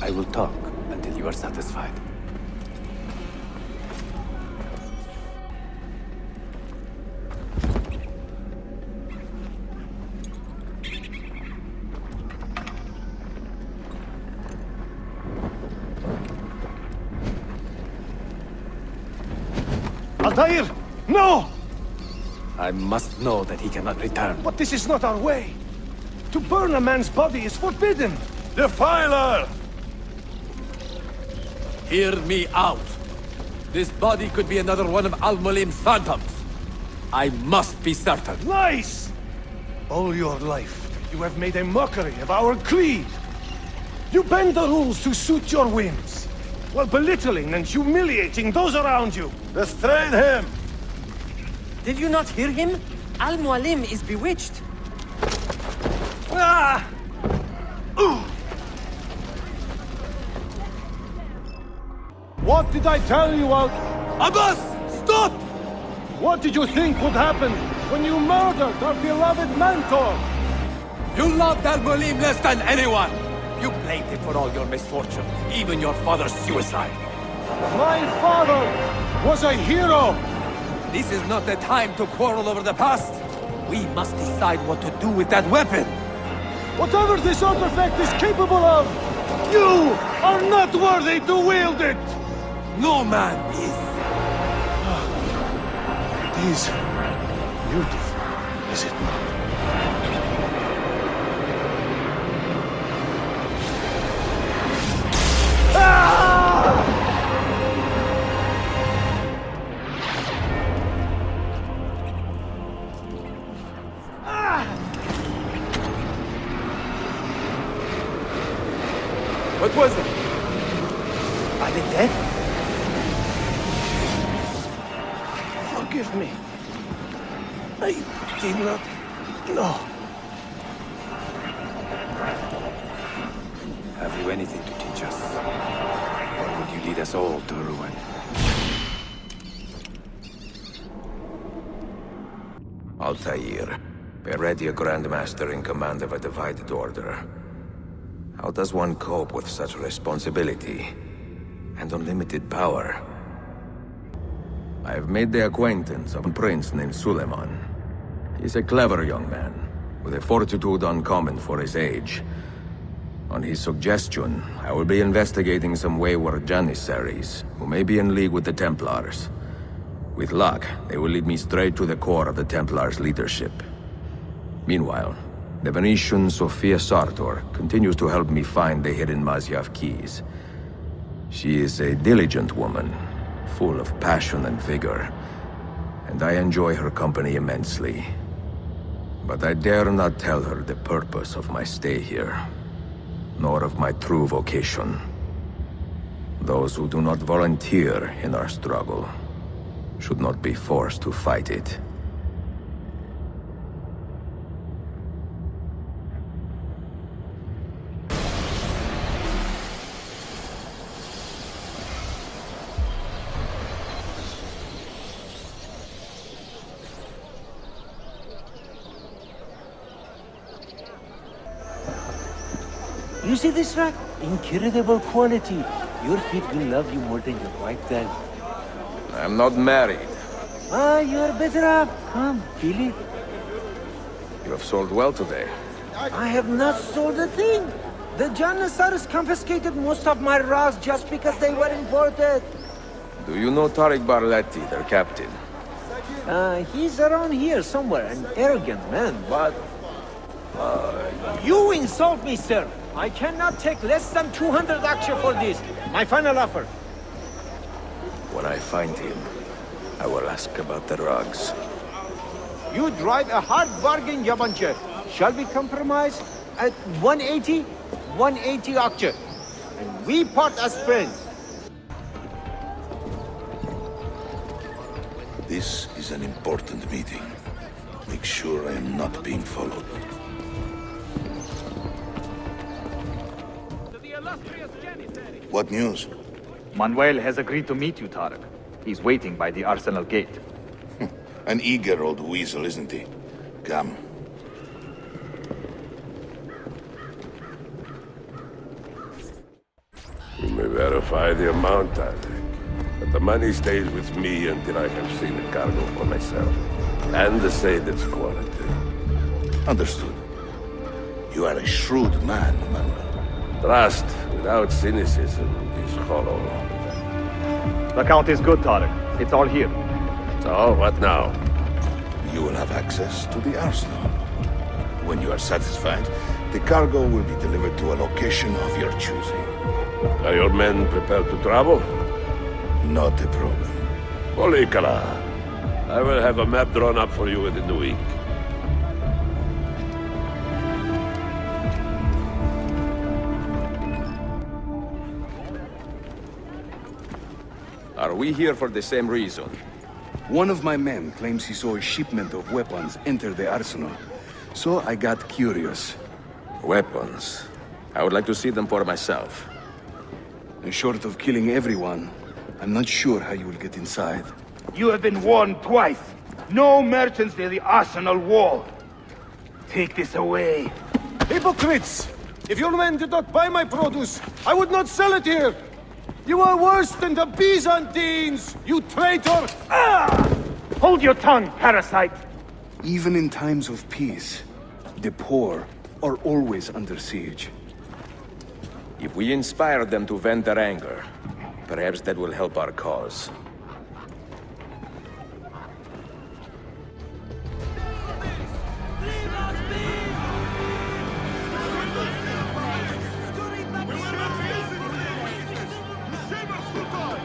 I will talk until you are satisfied. Altair! No! I must know that he cannot return. But this is not our way. To burn a man's body is forbidden. Defiler! Hear me out. This body could be another one of Al-Mualim's phantoms. I must be certain. Lies! All your life, you have made a mockery of our creed. You bend the rules to suit your whims, while belittling and humiliating those around you. Restrain him! Did you not hear him? Al-Mualim is bewitched. Ah! What did I tell you, Abbas! Stop! What did you think would happen when you murdered our beloved mentor? You loved Al-Mualim less than anyone! You blamed him for all your misfortune, even your father's suicide. My father was a hero! This is not the time to quarrel over the past. We must decide what to do with that weapon. Whatever this artifact is capable of, you are not worthy to wield it! No man is. It is beautiful, is it not? What was it? Are they dead? Forgive me. I did not know. Have you anything to teach us? Or would you lead us all to ruin? Altair, Beredia Grandmaster in command of a divided order. How does one cope with such responsibility and unlimited power? I have made the acquaintance of a prince named Suleiman. He's a clever young man, with a fortitude uncommon for his age. On his suggestion, I will be investigating some wayward Janissaries, who may be in league with the Templars. With luck, they will lead me straight to the core of the Templars' leadership. Meanwhile, the Venetian Sophia Sartor continues to help me find the hidden Masyaf keys. She is a diligent woman, full of passion and vigor, and I enjoy her company immensely. But I dare not tell her the purpose of my stay here, nor of my true vocation. Those who do not volunteer in our struggle should not be forced to fight it. You see this rack? Incredible quality. Your feet will love you more than your wife does. I'm not married. Ah, you're better off. Come, feel it. You have sold well today. I have not sold a thing. The Janissaries confiscated most of my rocks just because they were imported. Do you know Tariq Barleti, their captain? He's around here somewhere, an arrogant man, but... you insult me, sir! I cannot take less than 200 aksha for this. My final offer. When I find him, I will ask about the rugs. You drive a hard bargain, Yabanche. Shall we compromise at 180? 180 aksha. And we part as friends. This is an important meeting. Make sure I am not being followed. What news? Manuel has agreed to meet you, Tariq. He's waiting by the Arsenal gate. An eager old weasel, isn't he? Come. You may verify the amount, I think. But the money stays with me until I have seen the cargo for myself. And the its quality. Understood. You are a shrewd man, Manuel. Trust without cynicism is hollow. The count is good, Tariq. It's all here. So, what now? You will have access to the arsenal. When you are satisfied, the cargo will be delivered to a location of your choosing. Are your men prepared to travel? Not a problem. Olikala, I will have a map drawn up for you within the week. Are we here for the same reason? One of my men claims he saw a shipment of weapons enter the arsenal. So I got curious. Weapons? I would like to see them for myself. And short of killing everyone, I'm not sure how you will get inside. You have been warned twice. No merchants near the arsenal wall. Take this away. Hypocrites! If your men did not buy my produce, I would not sell it here! You are worse than the Byzantines, you traitor! Ah! Hold your tongue, parasite! Even in times of peace, the poor are always under siege. If we inspire them to vent their anger, perhaps that will help our cause.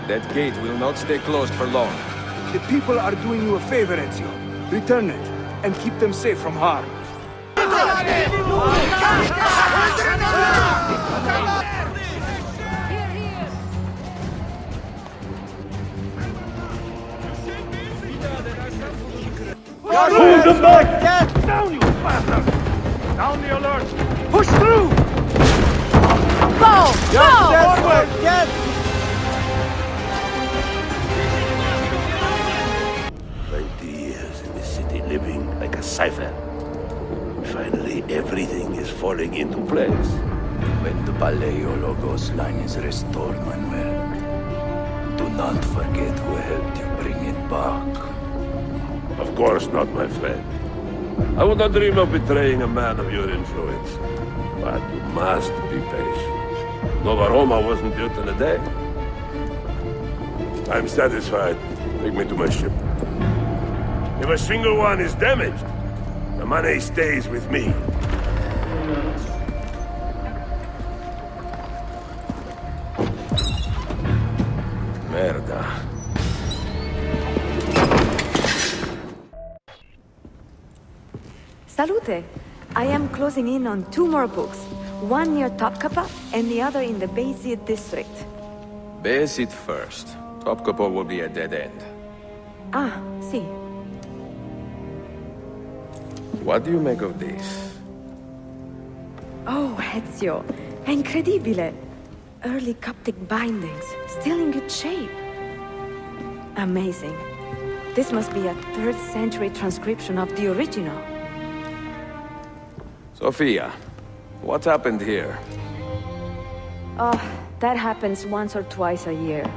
That gate will not stay closed for long. The people are doing you a favor, Ezio. Return it, and keep them safe from harm. Move them back! Down, you bastard! Down the alert! Push through! Go! Forward! Get! 20 years in this city living like a cipher. Finally, everything is falling into place. When the Paleologos line is restored, Manuel, do not forget who helped you bring it back. Of course not, my friend. I would not dream of betraying a man of your influence. But you must be patient. Nova Roma wasn't built in a day. I'm satisfied. Take me to my ship. If a single one is damaged, the money stays with me. Merda. Salute! I am closing in on 2 more books. One near Topkapi and the other in the Bayezid district. Bayezid first. Topkapi will be a dead end. Ah, see. What do you make of this? Oh, Ezio. Incredibile. Early Coptic bindings, still in good shape. Amazing. This must be a 3rd century transcription of the original. Sophia, what happened here? That happens once or twice a year.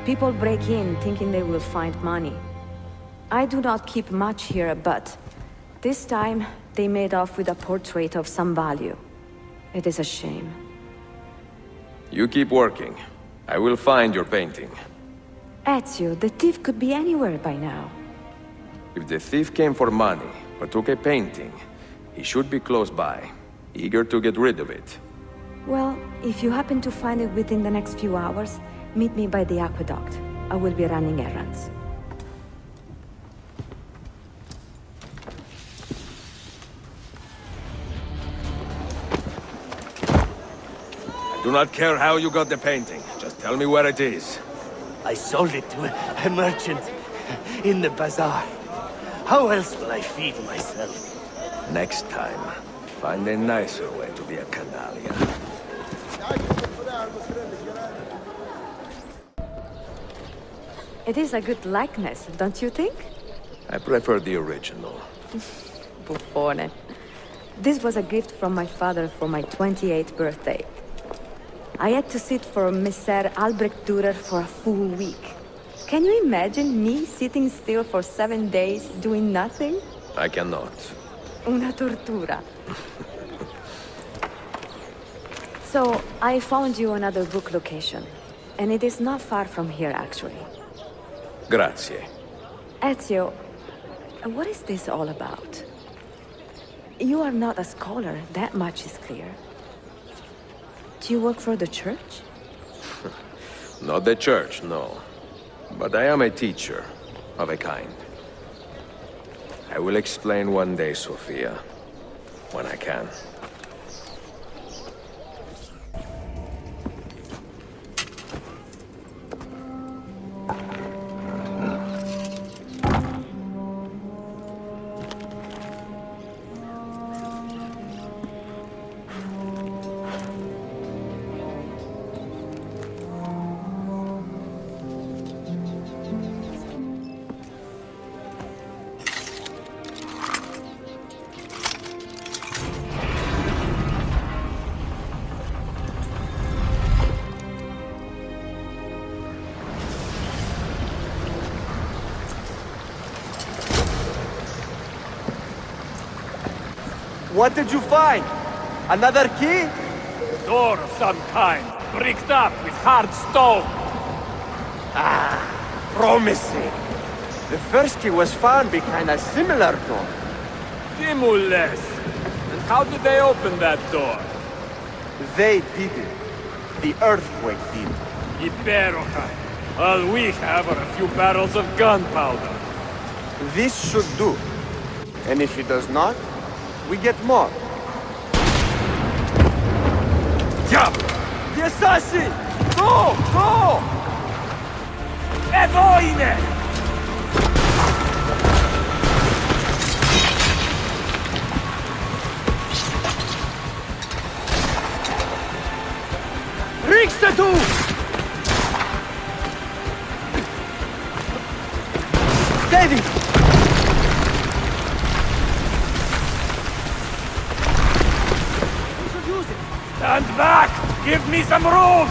People break in thinking they will find money. I do not keep much here, but this time they made off with a portrait of some value. It is a shame. You keep working. I will find your painting. Ezio, the thief could be anywhere by now. If the thief came for money, but took a painting, he should be close by, eager to get rid of it. Well, if you happen to find it within the next few hours, meet me by the aqueduct. I will be running errands. I do not care how you got the painting. Just tell me where it is. I sold it to a merchant in the bazaar. How else will I feed myself? Next time, find a nicer way to be a canallia. It is a good likeness, don't you think? I prefer the original. Buffone. This was a gift from my father for my 28th birthday. I had to sit for Messer Albrecht Dürer for a full week. Can you imagine me sitting still for 7 days, doing nothing? I cannot. Una tortura. So, I found you another book location. And it is not far from here, actually. Grazie. Ezio, what is this all about? You are not a scholar, that much is clear. Do you work for the church? Not the church, no. But I am a teacher, of a kind. I will explain one day, Sophia, when I can. What did you find? Another key? Door of some kind, bricked up with hard stone. Ah, promising. The first key was found behind a similar door. Timules. And how did they open that door? They did it. The earthquake did. Iberoja. All we have are a few barrels of gunpowder. This should do. And if it does not, we get more. Jump! The assassin! Go! Go! Evoine! Rikstetu! David! Stand back! Give me some room!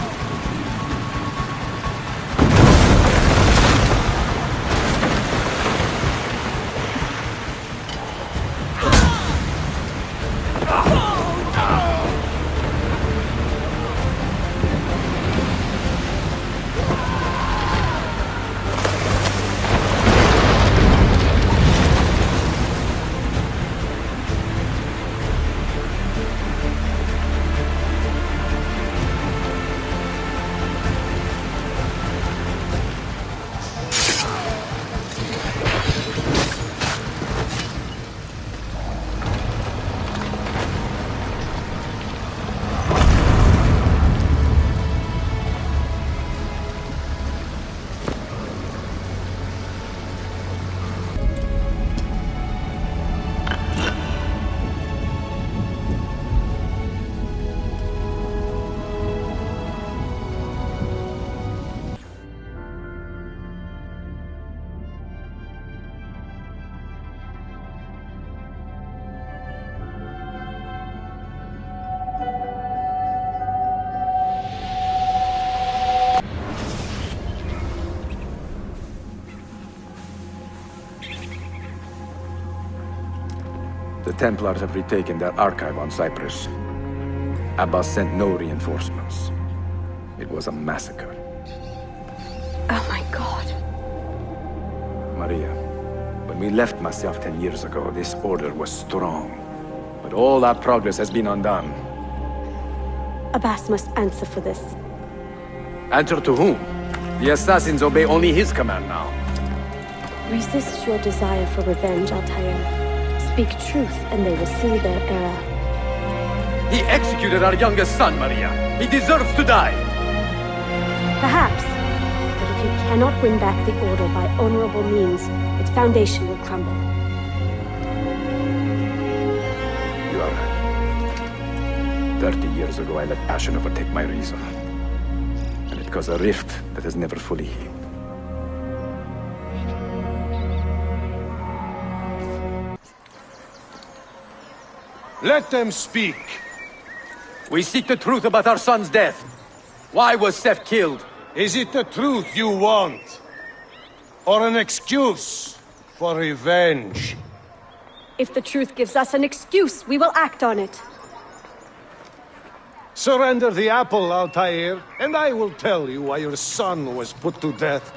The Templars have retaken their archive on Cyprus. Abbas sent no reinforcements. It was a massacre. Oh my god. Maria, when we left Masyaf 10 years ago, this order was strong. But all our progress has been undone. Abbas must answer for this. Answer to whom? The assassins obey only his command now. Resist your desire for revenge, Altair. Speak truth, and they will see their error. He executed our youngest son, Maria. He deserves to die. Perhaps. But if you cannot win back the Order by honorable means, its foundation will crumble. You are right. 30 years ago, I let passion overtake my reason. And it caused a rift that has never fully healed. Let them speak. We seek the truth about our son's death. Why was Seth killed? Is it the truth you want? Or an excuse for revenge? If the truth gives us an excuse, we will act on it. Surrender the apple, Altair, and I will tell you why your son was put to death.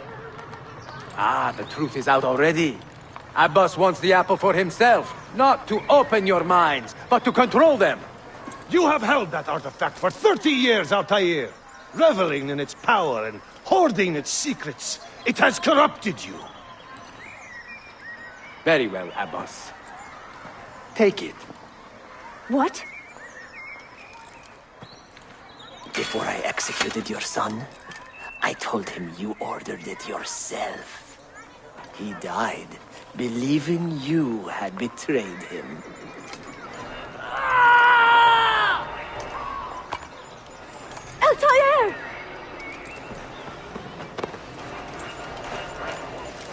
Ah, the truth is out already. Abbas wants the apple for himself, not to open your minds, but to control them. You have held that artifact for 30 years, Altair, reveling in its power and hoarding its secrets. It has corrupted you. Very well, Abbas. Take it. What? Before I executed your son, I told him you ordered it yourself. He died, believing you had betrayed him. Altair!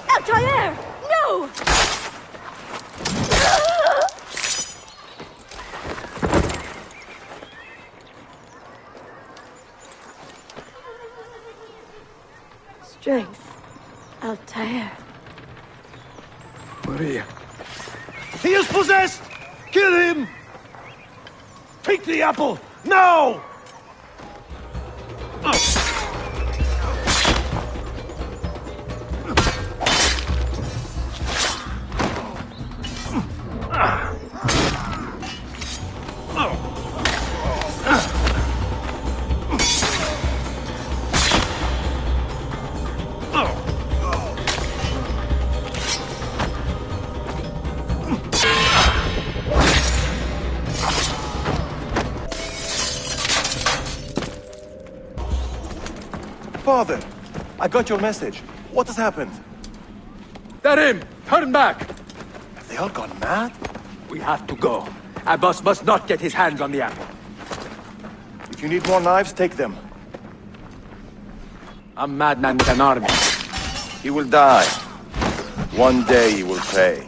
Altair! No! Strength. Altair. Maria. He is possessed! Kill him! Take the apple, now! Father, I got your message. What has happened? They're him! Turn back! Have they all gone mad? We have to go. Abbas must not get his hands on the apple. If you need more knives, take them. A madman with an army. He will die. One day he will pay.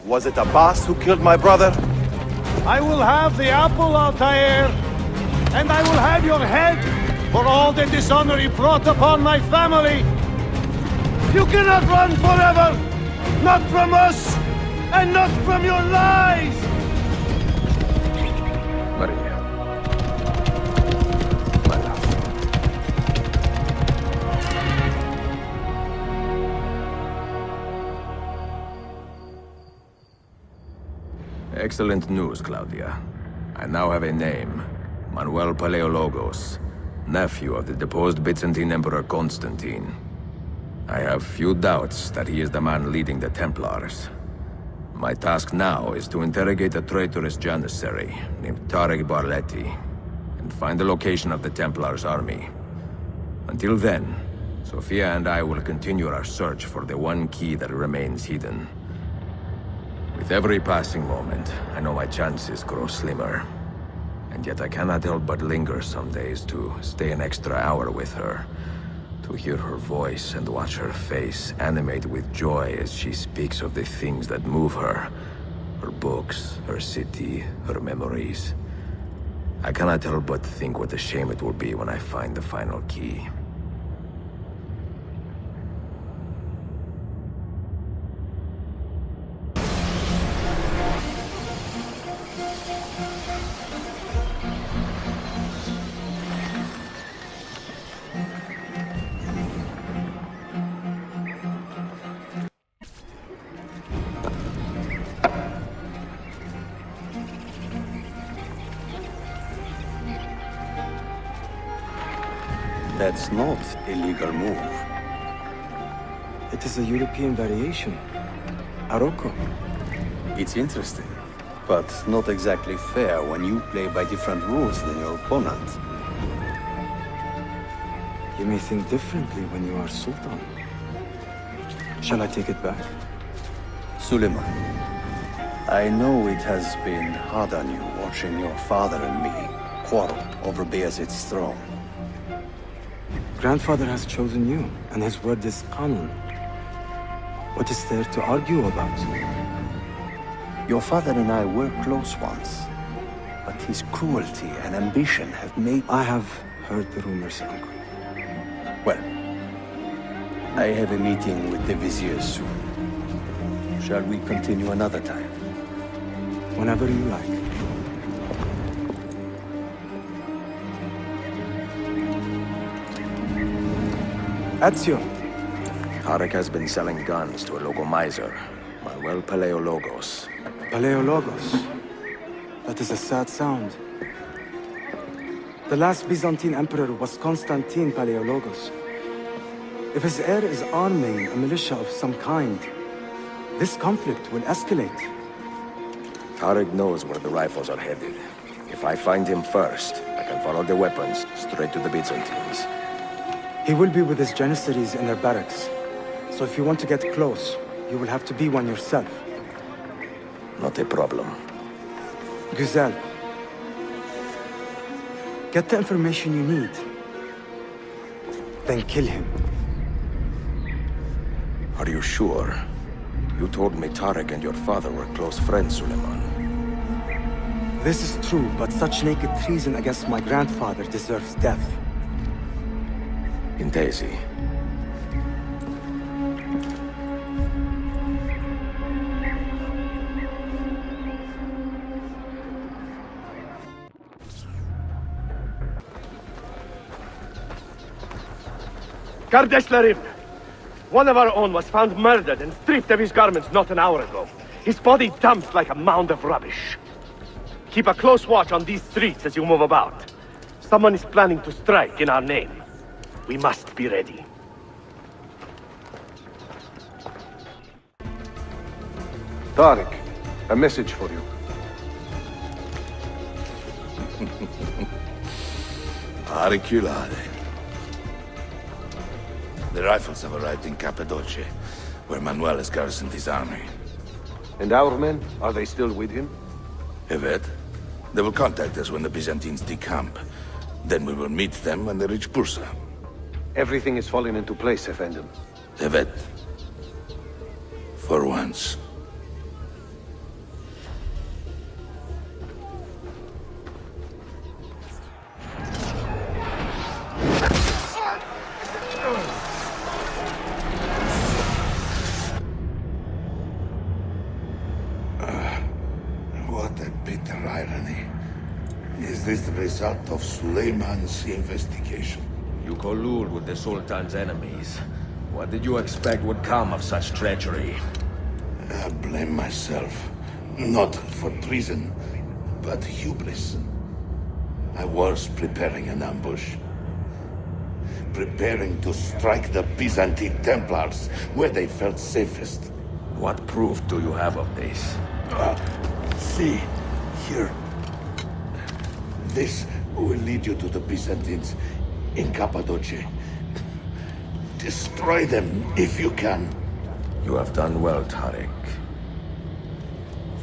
Was it Abbas who killed my brother? I will have the apple, Altair, and I will have your head for all the dishonor he brought upon my family. You cannot run forever, not from us, and not from your lies! Maria. My love. Excellent news, Claudia. I now have a name. Manuel Paleologos, nephew of the deposed Byzantine Emperor Constantine. I have few doubts that he is the man leading the Templars. My task now is to interrogate a traitorous Janissary named Tarek Barleti and find the location of the Templars' army. Until then, Sophia and I will continue our search for the one key that remains hidden. With every passing moment, I know my chances grow slimmer. And yet I cannot help but linger some days to stay an extra hour with her. To hear her voice and watch her face animate with joy as she speaks of the things that move her. Her books, her city, her memories. I cannot help but think what a shame it will be when I find the final key. That's not a legal move. It is a European variation. Aroko. It's interesting, but not exactly fair when you play by different rules than your opponent. You may think differently when you are Sultan. Shall I take it back? Suleiman, I know it has been hard on you watching your father and me quarrel over Bayezid's throne. Grandfather has chosen you, and his word is Qanun. What is there to argue about? Your father and I were close once, but his cruelty and ambition have made... I have heard the rumors, Uncle. Well, I have a meeting with the Vizier soon. Shall we continue another time? Whenever you like. Ezio. Tarek has been selling guns to a local miser, Manuel Paleologos. Paleologos? That is a sad sound. The last Byzantine emperor was Constantine Paleologos. If his heir is arming a militia of some kind, this conflict will escalate. Tarek knows where the rifles are headed. If I find him first, I can follow the weapons straight to the Byzantines. He will be with his Janissaries in their barracks. So if you want to get close, you will have to be one yourself. Not a problem. Güzel. Get the information you need. Then kill him. Are you sure? You told me Tarek and your father were close friends, Suleiman. This is true, but such naked treason against my grandfather deserves death. Intesi. Kardeşlerim! One of our own was found murdered and stripped of his garments not an hour ago. His body dumped like a mound of rubbish. Keep a close watch on these streets as you move about. Someone is planning to strike in our name. We must be ready. Tarek, a message for you. Auriculare. The rifles have arrived in Cappadocia, where Manuel has garrisoned his army. And our men, are they still with him? Evet. They will contact us when the Byzantines decamp. Then we will meet them when they reach Bursa. Everything is falling into place, Effendim. Evet. For once. What a bitter irony. Is this the result of Suleiman's investigation? You collude with the Sultan's enemies. What did you expect would come of such treachery? I blame myself. Not for treason, but hubris. I was preparing an ambush. Preparing to strike the Byzantine Templars where they felt safest. What proof do you have of this? See, here. This will lead you to the Byzantines in Cappadocia. Destroy them if you can. You have done well, Tarek.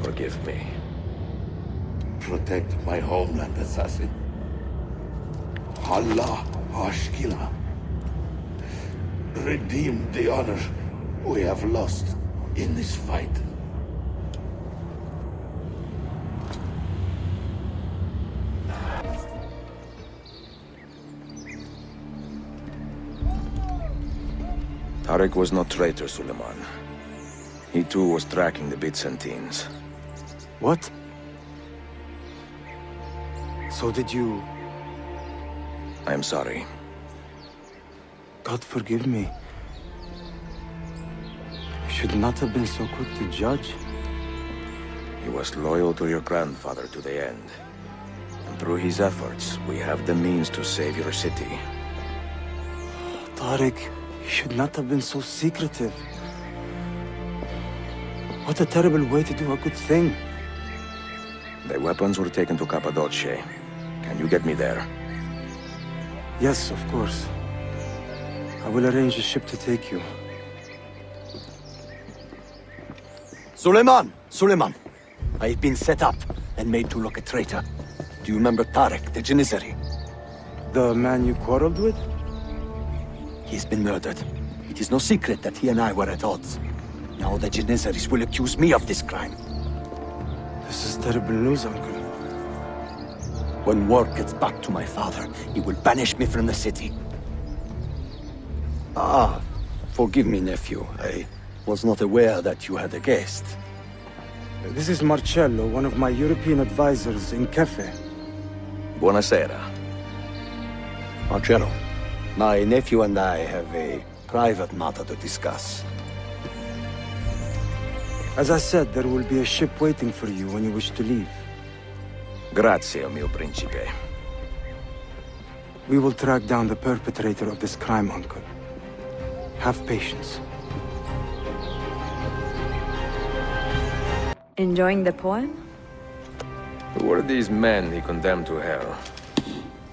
Forgive me. Protect my homeland, assassin. Allah Ashkila. Redeem the honor we have lost in this fight. Tariq was no traitor, Suleiman. He too was tracking the Byzantines. What? So did you... I am sorry. God forgive me. You should not have been so quick to judge. He was loyal to your grandfather to the end. And through his efforts, we have the means to save your city. Tariq, you should not have been so secretive. What a terrible way to do a good thing. The weapons were taken to Cappadocia. Can you get me there? Yes, of course. I will arrange a ship to take you. Suleiman! Suleiman! I have been set up and made to look a traitor. Do you remember Tariq, the Janissary? The man you quarreled with? He's been murdered. It is no secret that he and I were at odds. Now the Janissaries will accuse me of this crime. This is terrible news, Uncle. When word gets back to my father, he will banish me from the city. Ah, forgive me, nephew. I was not aware that you had a guest. This is Marcello, one of my European advisors in Cafe. Buonasera. Marcello, my nephew and I have a private matter to discuss. As I said, there will be a ship waiting for you when you wish to leave. Grazie, mio principe. We will track down the perpetrator of this crime, Uncle. Have patience. Enjoying the poem? Who were these men he condemned to hell?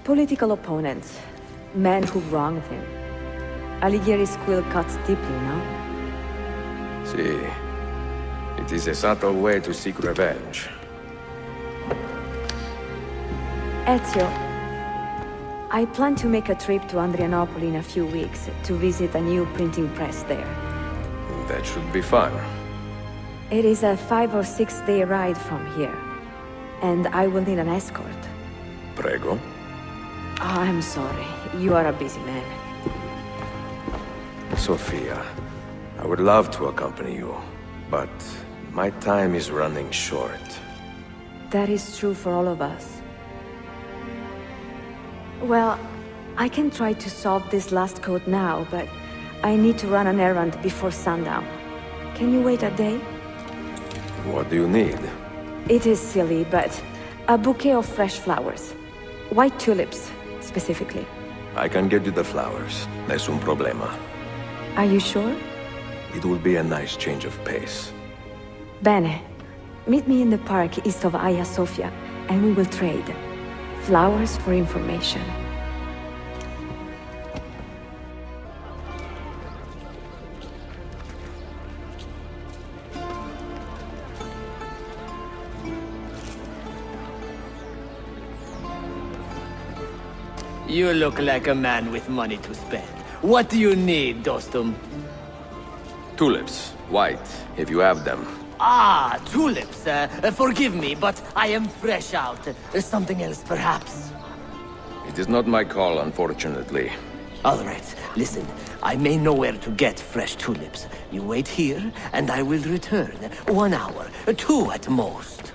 Political opponents. Men who wronged him. Alighieri's quill cuts deeply, no? See, it is a subtle way to seek revenge. Ezio, I plan to make a trip to Andrianople in a few weeks to visit a new printing press there. That should be fun. It is a 5 or 6 day ride from here, and I will need an escort. Prego. Oh, I'm sorry. You are a busy man. Sophia, I would love to accompany you, but my time is running short. That is true for all of us. Well, I can try to solve this last code now, but I need to run an errand before sundown. Can you wait a day? What do you need? It is silly, but a bouquet of fresh flowers. White tulips, specifically. I can get you the flowers. Nessun problema. Are you sure? It will be a nice change of pace. Bene. Meet me in the park east of Hagia Sophia, and we will trade. Flowers for information. You look like a man with money to spend. What do you need, Dostum? Tulips. White, if you have them. Ah, tulips. Forgive me, but I am fresh out. Something else, perhaps? It is not my call, unfortunately. All right, listen. I may know where to get fresh tulips. You wait here, and I will return. 1 hour, 2 at most.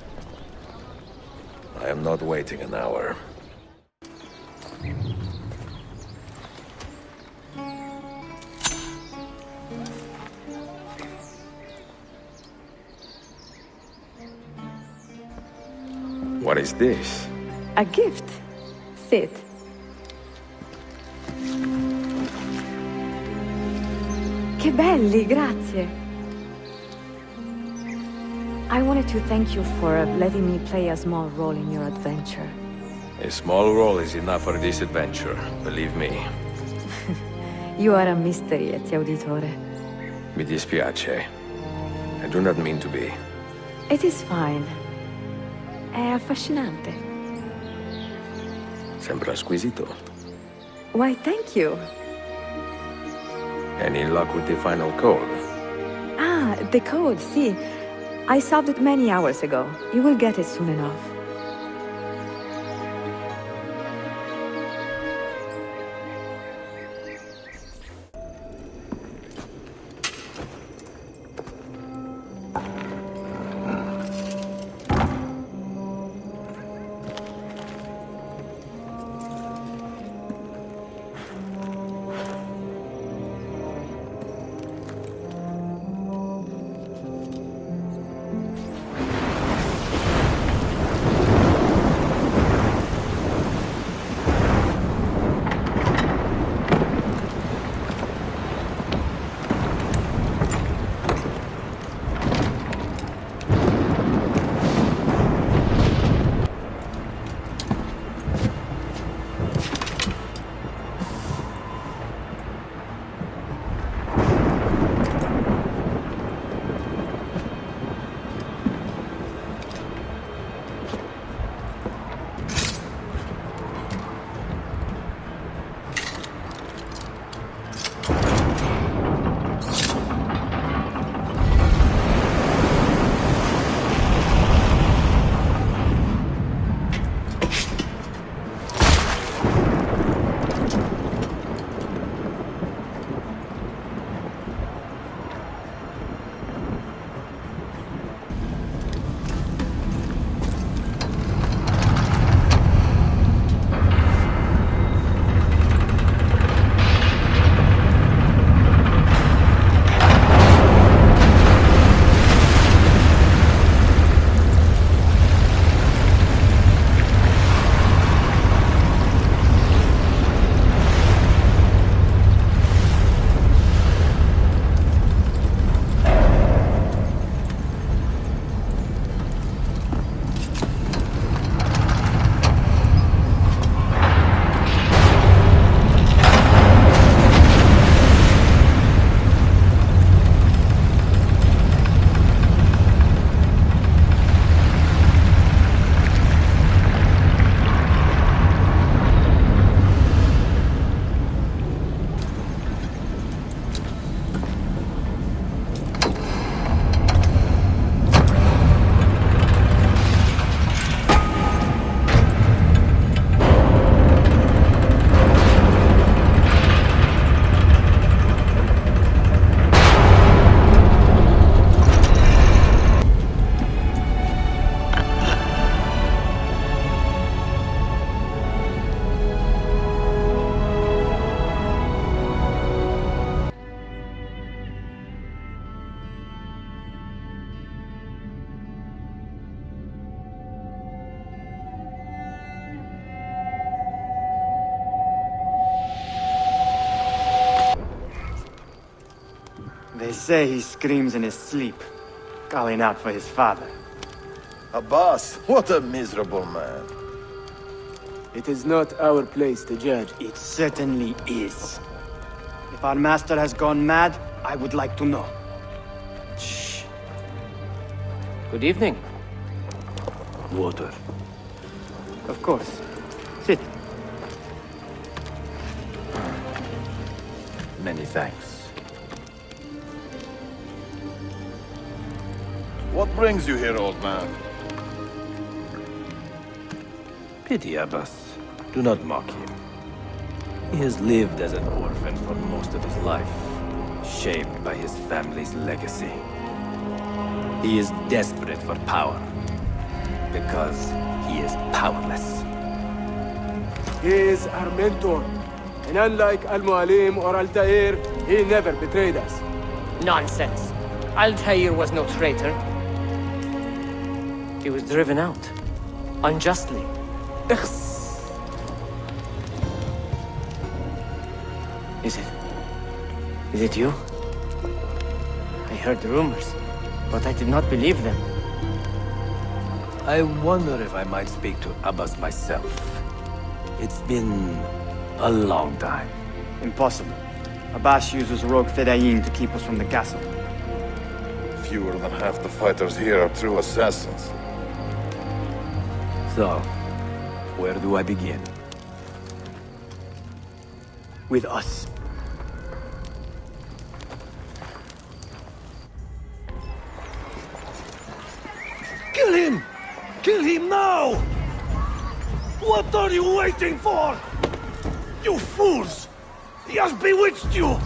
I am not waiting an hour. What is this? A gift. Sit. Che belli, grazie. I wanted to thank you for letting me play a small role in your adventure. A small role is enough for this adventure, believe me. You are a mystery, Ezio Auditore. Mi dispiace. I do not mean to be. It is fine. È affascinante. Sembra squisito. Why, thank you. Any luck with the final code? Ah, the code, see. I solved it many hours ago. You will get it soon enough. say he screams in his sleep, calling out for his father. Abbas, what a miserable man. It is not our place to judge. It certainly is. If our master has gone mad, I would like to know. Shh. Good evening. Water. Of course. Sit. Many thanks. What brings you here, old man? Pity Abbas. Do not mock him. He has lived as an orphan for most of his life, shaped by his family's legacy. He is desperate for power, because he is powerless. He is our mentor. And unlike Al-Mualim or Altair, he never betrayed us. Nonsense. Altair was no traitor. He was driven out. Unjustly. Is it you? I heard the rumors, but I did not believe them. I wonder if I might speak to Abbas myself. It's been a long time. Impossible. Abbas uses rogue Fedayeen to keep us from the castle. Fewer than half the fighters here are true assassins. So, where do I begin? With us. Kill him! Kill him now! What are you waiting for? You fools! He has bewitched you!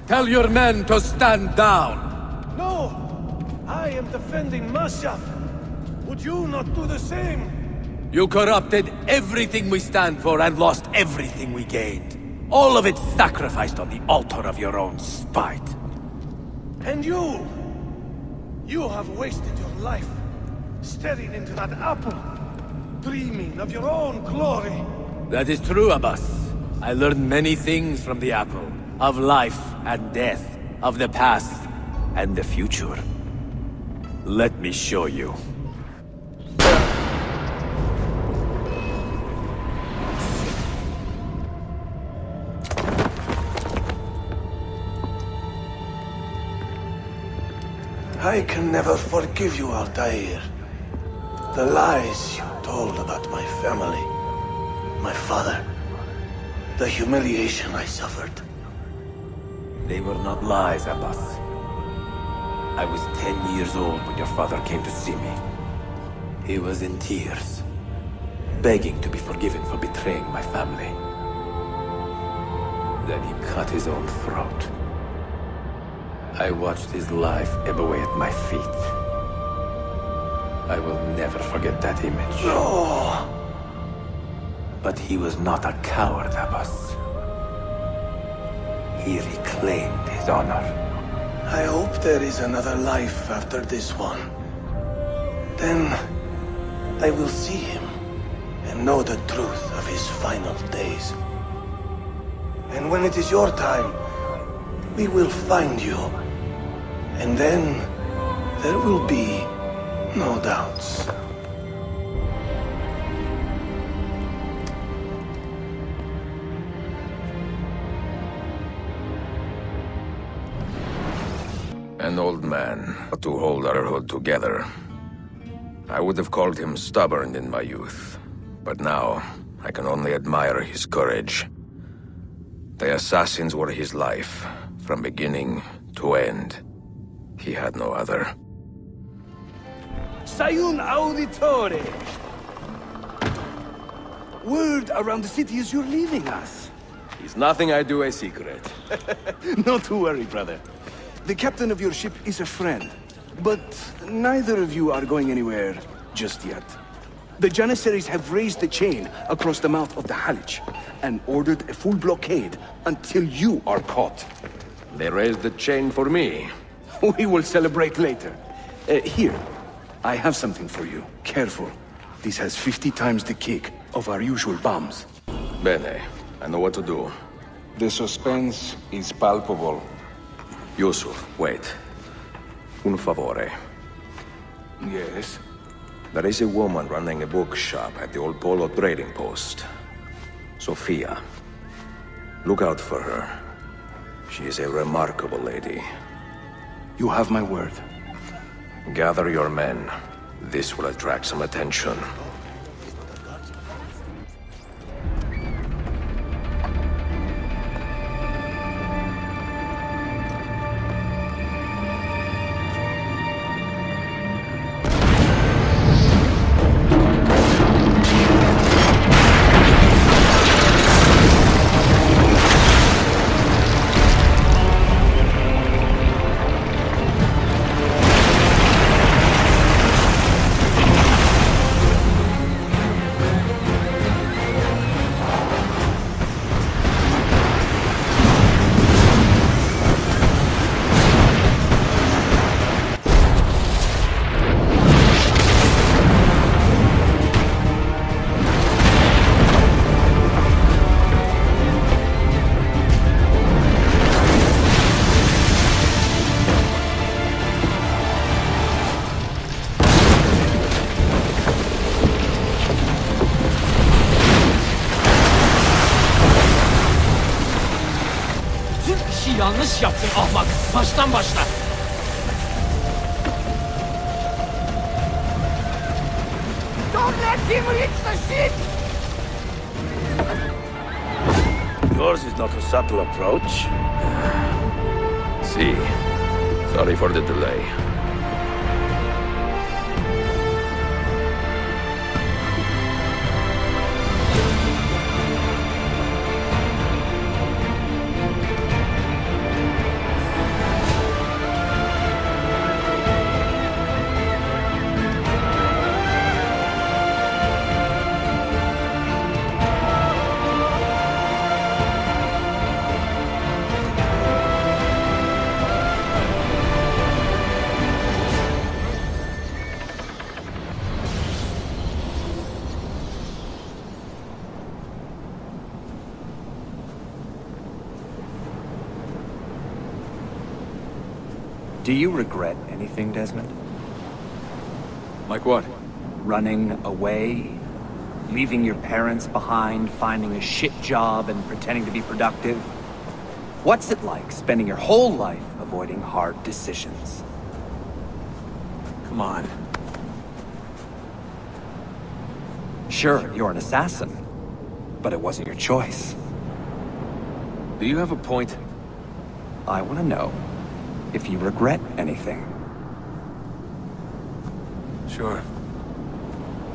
Tell your men to stand down! No! I am defending Mashaf. Would you not do the same? You corrupted everything we stand for and lost everything we gained. All of it sacrificed on the altar of your own spite. And you! You have wasted your life staring into that apple, dreaming of your own glory. That is true, Abbas. I learned many things from the apple. Of life and death. Of the past and the future. Let me show you. I can never forgive you, Altair. The lies you told about my family, my father, the humiliation I suffered. They were not lies, Abbas. I was 10 years old when your father came to see me. He was in tears, begging to be forgiven for betraying my family. Then he cut his own throat. I watched his life ebb away at my feet. I will never forget that image. No! But he was not a coward, Abbas. He reclaimed his honor. I hope there is another life after this one. Then I will see him and know the truth of his final days. And when it is your time, we will find you. And then there will be no doubts. An old man, to hold our hood together. I would have called him stubborn in my youth, but now I can only admire his courage. The assassins were his life, from beginning to end. He had no other. Sayun Auditore! Word around the city is you're leaving us. Is nothing I do a secret. Not to worry, brother. The captain of your ship is a friend, but neither of you are going anywhere just yet. The Janissaries have raised the chain across the mouth of the Halij and ordered a full blockade until you are caught. They raised the chain for me. We will celebrate later. Here, I have something for you. Careful. This has 50 times the kick of our usual bombs. Bene, I know what to do. The suspense is palpable. Yusuf, wait. Un favore. Yes? There is a woman running a bookshop at the Old Polo trading post. Sophia. Look out for her. She is a remarkable lady. You have my word. Gather your men. This will attract some attention. Yanlış yaptın ahmak. Baştan başla. Don't let him reach the ship! Yours is not a subtle approach. See. Sorry for the delay. Do you regret anything, Desmond? Like what? Running away? Leaving your parents behind, finding a shit job, and pretending to be productive? What's it like spending your whole life avoiding hard decisions? Come on. Sure, you're an assassin, but it wasn't your choice. Do you have a point? I want to know if you regret anything. Sure.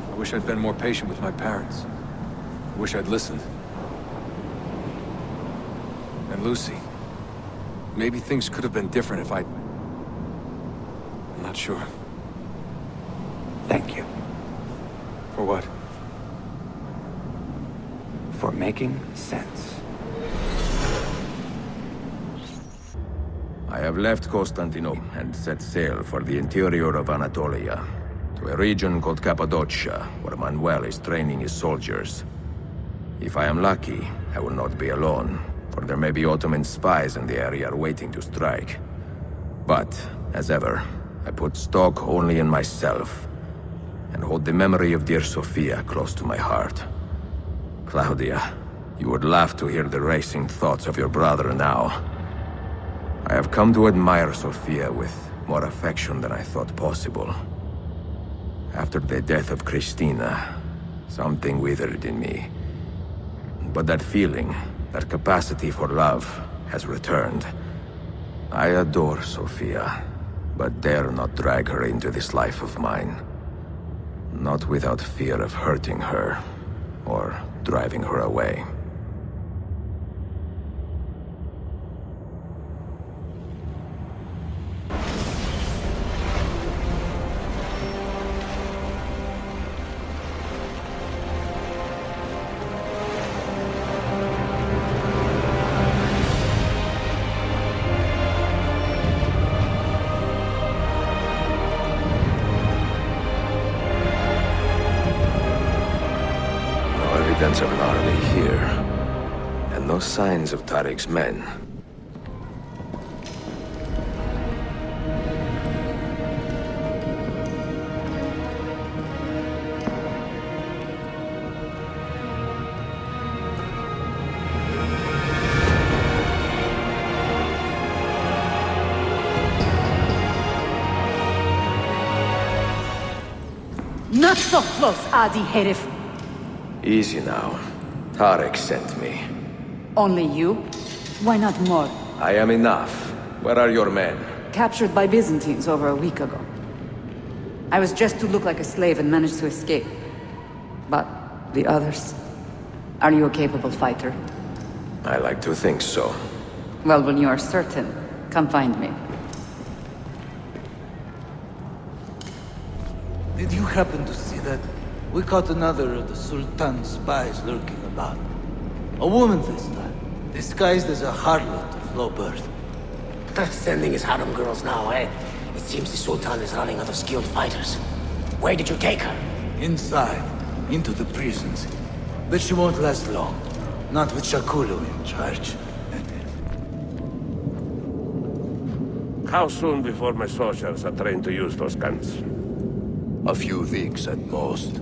I wish I'd been more patient with my parents. I wish I'd listened. And Lucy. Maybe things could have been different if I'd... I'm not sure. Thank you. For what? For making sense. I have left Constantinople and set sail for the interior of Anatolia, to a region called Cappadocia, where Manuel is training his soldiers. If I am lucky, I will not be alone, for there may be Ottoman spies in the area waiting to strike. But, as ever, I put stock only in myself, and hold the memory of dear Sophia close to my heart. Claudia, you would laugh to hear the racing thoughts of your brother now. I have come to admire Sophia with more affection than I thought possible. After the death of Christina, something withered in me. But that feeling, that capacity for love, has returned. I adore Sophia, but dare not drag her into this life of mine. Not without fear of hurting her, or driving her away. Evidence of an army here, and No signs of Tariq's men. Not so close, Adi Herif. Easy now. Tariq sent me. Only you? Why not more? I am enough. Where are your men? Captured by Byzantines over a week ago. I was dressed to look like a slave and managed to escape. But the others? Are you a capable fighter? I like to think so. Well, when you are certain, come find me. Did you happen to see that? We caught another of the Sultan's spies lurking about. A woman this time, disguised as a harlot of low birth. Sending his harem girls now, eh? It seems the Sultan is running out of skilled fighters. Where did you take her? Inside, into the prisons. But she won't last long. Not with Shakulu in charge. How soon before my soldiers are trained to use those guns? A few weeks at most.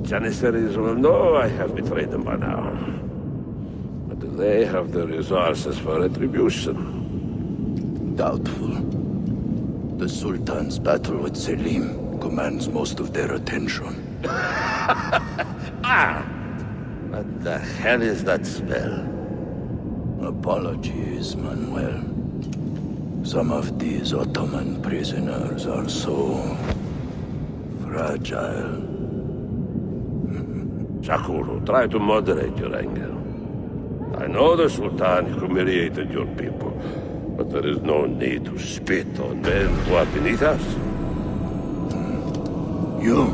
Janissaries will know I have betrayed them by now. But do they have the resources for retribution? Doubtful. The Sultan's battle with Selim commands most of their attention. What the hell is that spell? Apologies, Manuel. Some of these Ottoman prisoners are so fragile. Shakuru, try to moderate your anger. I know the Sultan humiliated your people, but there is no need to spit on men who are beneath us. You,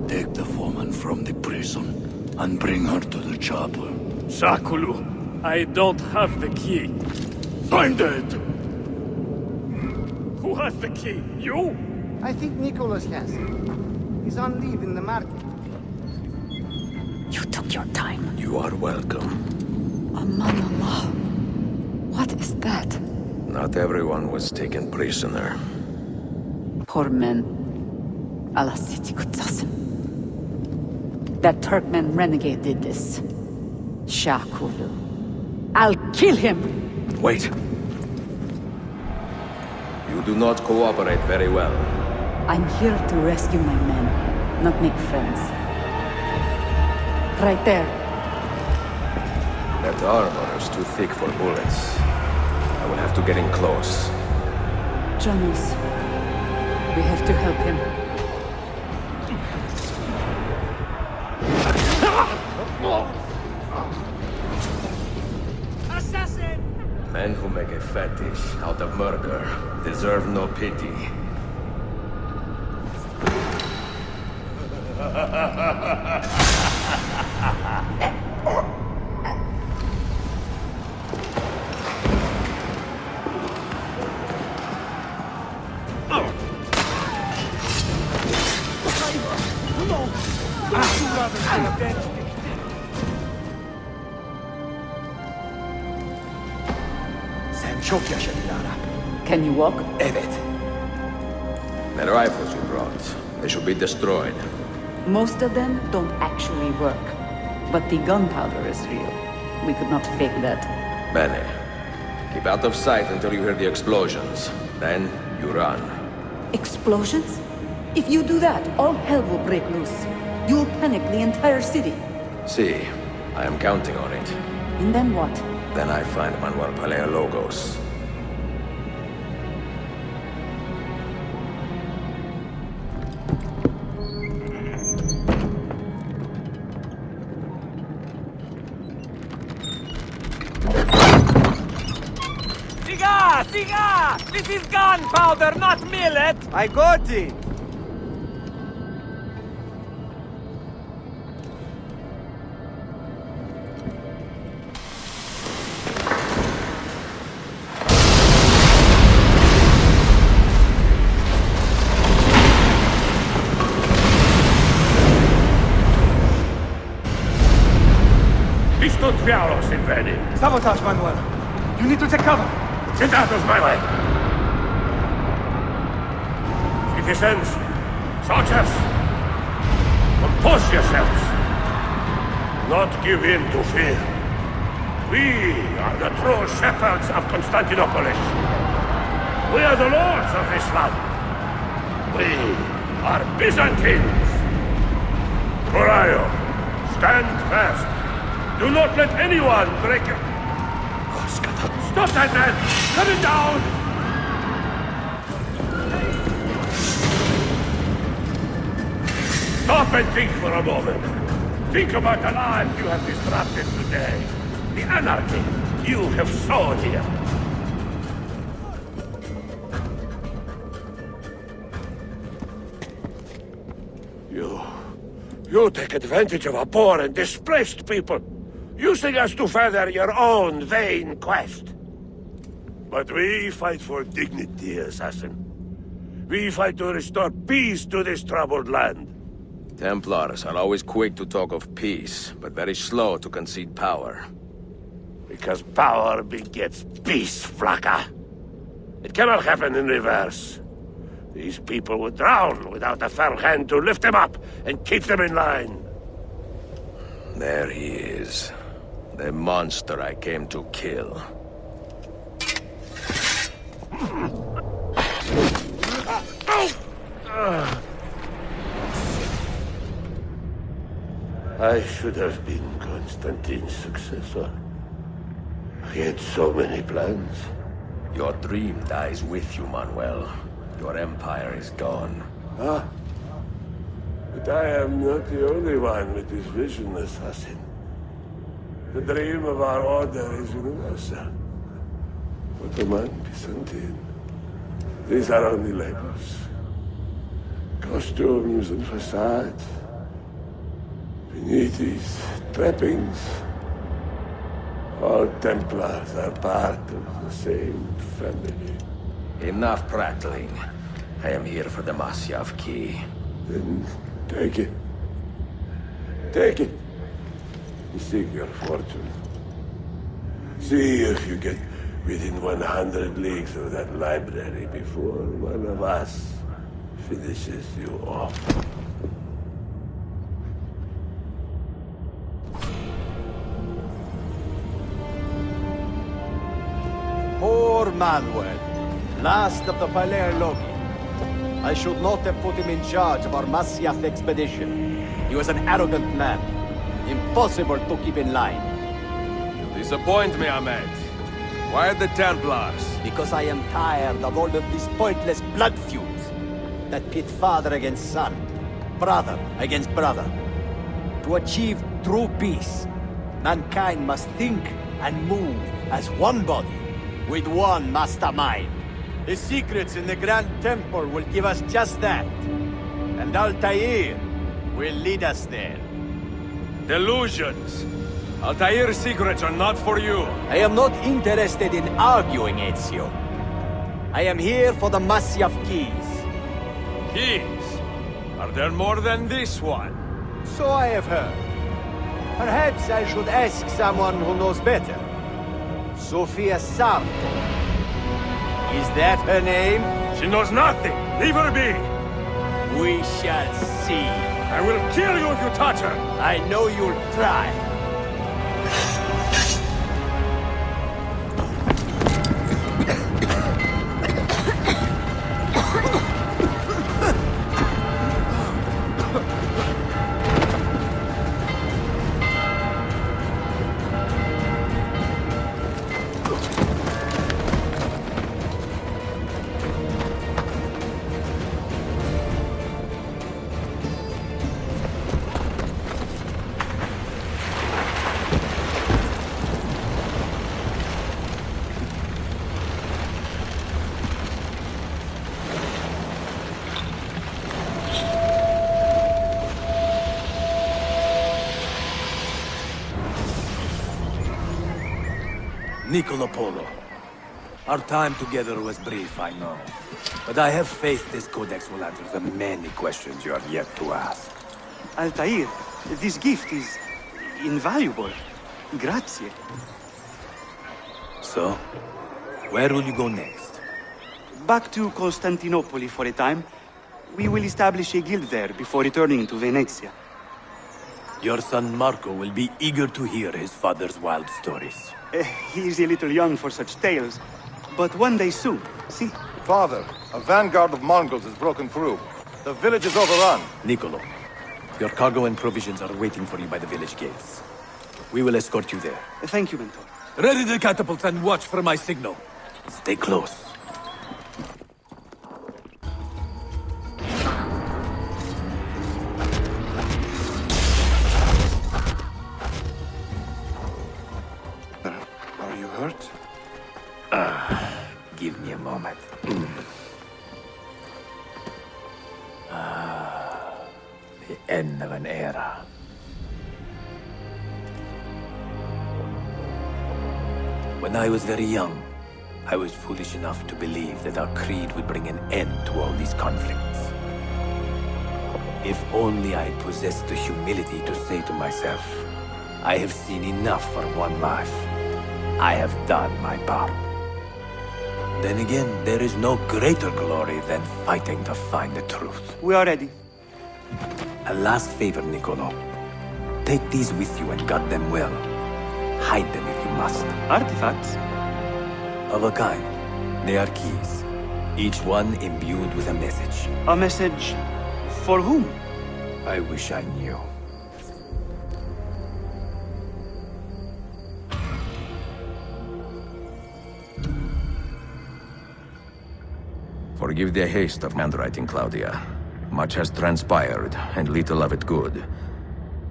take the woman from the prison and bring her to the chapel. Shakulu, I don't have the key. Find it! Who has the key? You? I think Nicholas has. He's on leave in the market. You took your time. You are welcome. Aman Allah. What is that? Not everyone was taken prisoner. Poor men. Allah Siti Kutsasım. That Turkmen renegade did this. Shakulu. I'll kill him! Wait. You do not cooperate very well. I'm here to rescue my men, not make friends. Right there. That armor is too thick for bullets. I will have to get in close. Jonas, we have to help him. Assassin! Men who make a fetish out of murder deserve no pity. Sen çok yaşa Dilara. Can you walk? Evet. The rifles you brought, they should be destroyed. Most of them don't actually work. But the gunpowder is real. We could not fake that. Bene. Keep out of sight until you hear the explosions. Then, you run. Explosions? If you do that, all hell will break loose. You'll panic the entire city. See, I am counting on it. And then what? Then I find Manuel Paleologos. Siga! Siga! This is gunpowder, not millet! I got it! Visto Don't fear us invading. Sabotage, Manuel. You need to take cover. Get out of my way! Citizens, soldiers, compose yourselves. Not give in to fear. We are the true shepherds of Constantinopolis. We are the lords of this land. We are Byzantines. Corayo, stand fast. Do not let anyone break your... Stop that man! Cut it down! Stop and think for a moment. Think about the lives you have disrupted today. The anarchy you have sown here. You take advantage of our poor and displaced people, using us to further your own vain quest. But we fight for dignity, assassin. We fight to restore peace to this troubled land. Templars are always quick to talk of peace, but very slow to concede power. Because power begets peace, Flaka. It cannot happen in reverse. These people would drown without a firm hand to lift them up and keep them in line. There he is. The monster I came to kill. I should have been Constantine's successor. He had so many plans. Your dream dies with you, Manuel. Your empire is gone. Ah. But I am not the only one with this vision, assassin. The dream of our order is universal. Ottoman, Byzantine. These are only labels. Costumes and facades. Beneath these trappings, all Templars are part of the same family. Enough prattling. I am here for the Masyaf key. Then take it. Take it. Seek your fortune. See if you get within 100 leagues of that library before one of us finishes you off. Poor Manuel, last of the Palerlogi. I should not have put him in charge of our Masyaf expedition. He was an arrogant man. Impossible to keep in line. You disappoint me, Ahmed. Why are the Templars? Because I am tired of all of these pointless blood feuds that pit father against son, brother against brother. To achieve true peace, mankind must think and move as one body, with one mastermind. The secrets in the Grand Temple will give us just that. And Altair will lead us there. Delusions! Altair's secrets are not for you. I am not interested in arguing, Ezio. I am here for the Masyaf keys. Keys? Are there more than this one? So I have heard. Perhaps I should ask someone who knows better. Sofia Sarto. Is that her name? She knows nothing! Leave her be! We shall see. I will kill you if you touch her! I know you'll try. Niccolo Polo. Our time together was brief, I know. But I have faith this codex will answer the many questions you have yet to ask. Altair, this gift is invaluable. Grazie. So, where will you go next? Back to Constantinople for a time. We will establish a guild there before returning to Venezia. Your son Marco will be eager to hear his father's wild stories. He is a little young for such tales, but one day soon, see? Father, a vanguard of Mongols has broken through. The village is overrun. Niccolo, your cargo and provisions are waiting for you by the village gates. We will escort you there. Thank you, Mentor. Ready the catapults and watch for my signal. Stay close. Are you hurt? Give me a moment. The end of an era. When I was very young, I was foolish enough to believe that our creed would bring an end to all these conflicts. If only I possessed the humility to say to myself, I have seen enough for one life. I have done my part. Then again, there is no greater glory than fighting to find the truth. We are ready. A last favor, Niccolo. Take these with you and guard them well. Hide them if you must. Artifacts? Of a kind. They are keys. Each one imbued with a message. A message for whom? I wish I knew. Forgive the haste of handwriting, Claudia. Much has transpired, and little of it good.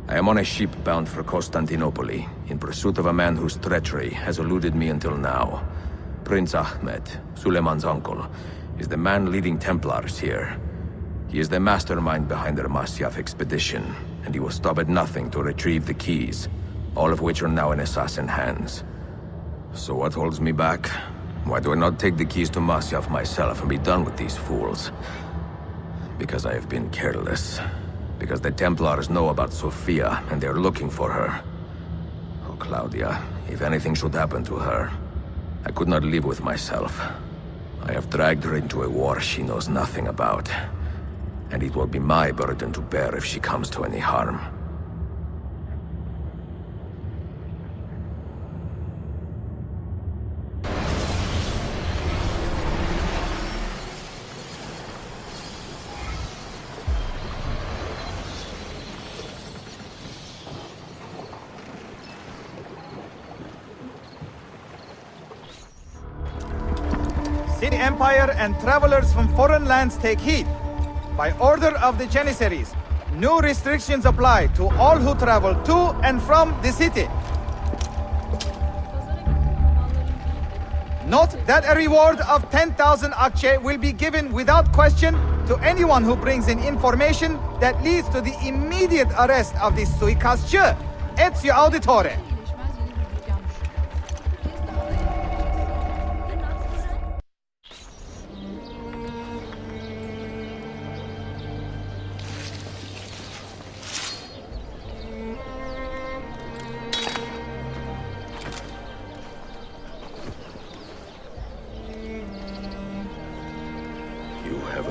I am on a ship bound for Constantinople, in pursuit of a man whose treachery has eluded me until now. Prince Ahmed, Suleiman's uncle, is the man leading Templars here. He is the mastermind behind the Masyaf expedition, and he will stop at nothing to retrieve the keys, all of which are now in assassin hands. So what holds me back? Why do I not take the keys to Masyaf myself and be done with these fools? Because I have been careless. Because the Templars know about Sophia, and they're looking for her. Oh, Claudia, if anything should happen to her, I could not live with myself. I have dragged her into a war she knows nothing about. And it will be my burden to bear if she comes to any harm. City Empire and travelers from foreign lands take heed. By order of the Janissaries, new restrictions apply to all who travel to and from the city. Note that a reward of 10,000 akçe will be given without question to anyone who brings in information that leads to the immediate arrest of the suikastçı. Ezio Auditore.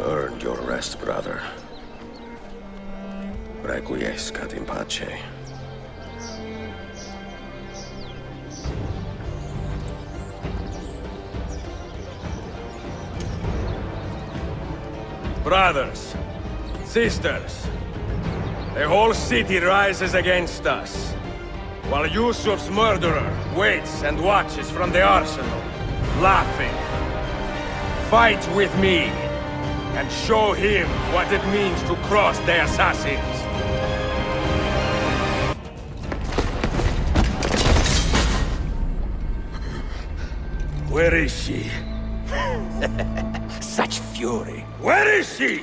Earned your rest, brother. Requiescat in pace. Brothers, sisters, the whole city rises against us, while Yusuf's murderer waits and watches from the arsenal, laughing. Fight with me, and show him what it means to cross the assassins. Where is she? Such fury. Where is she?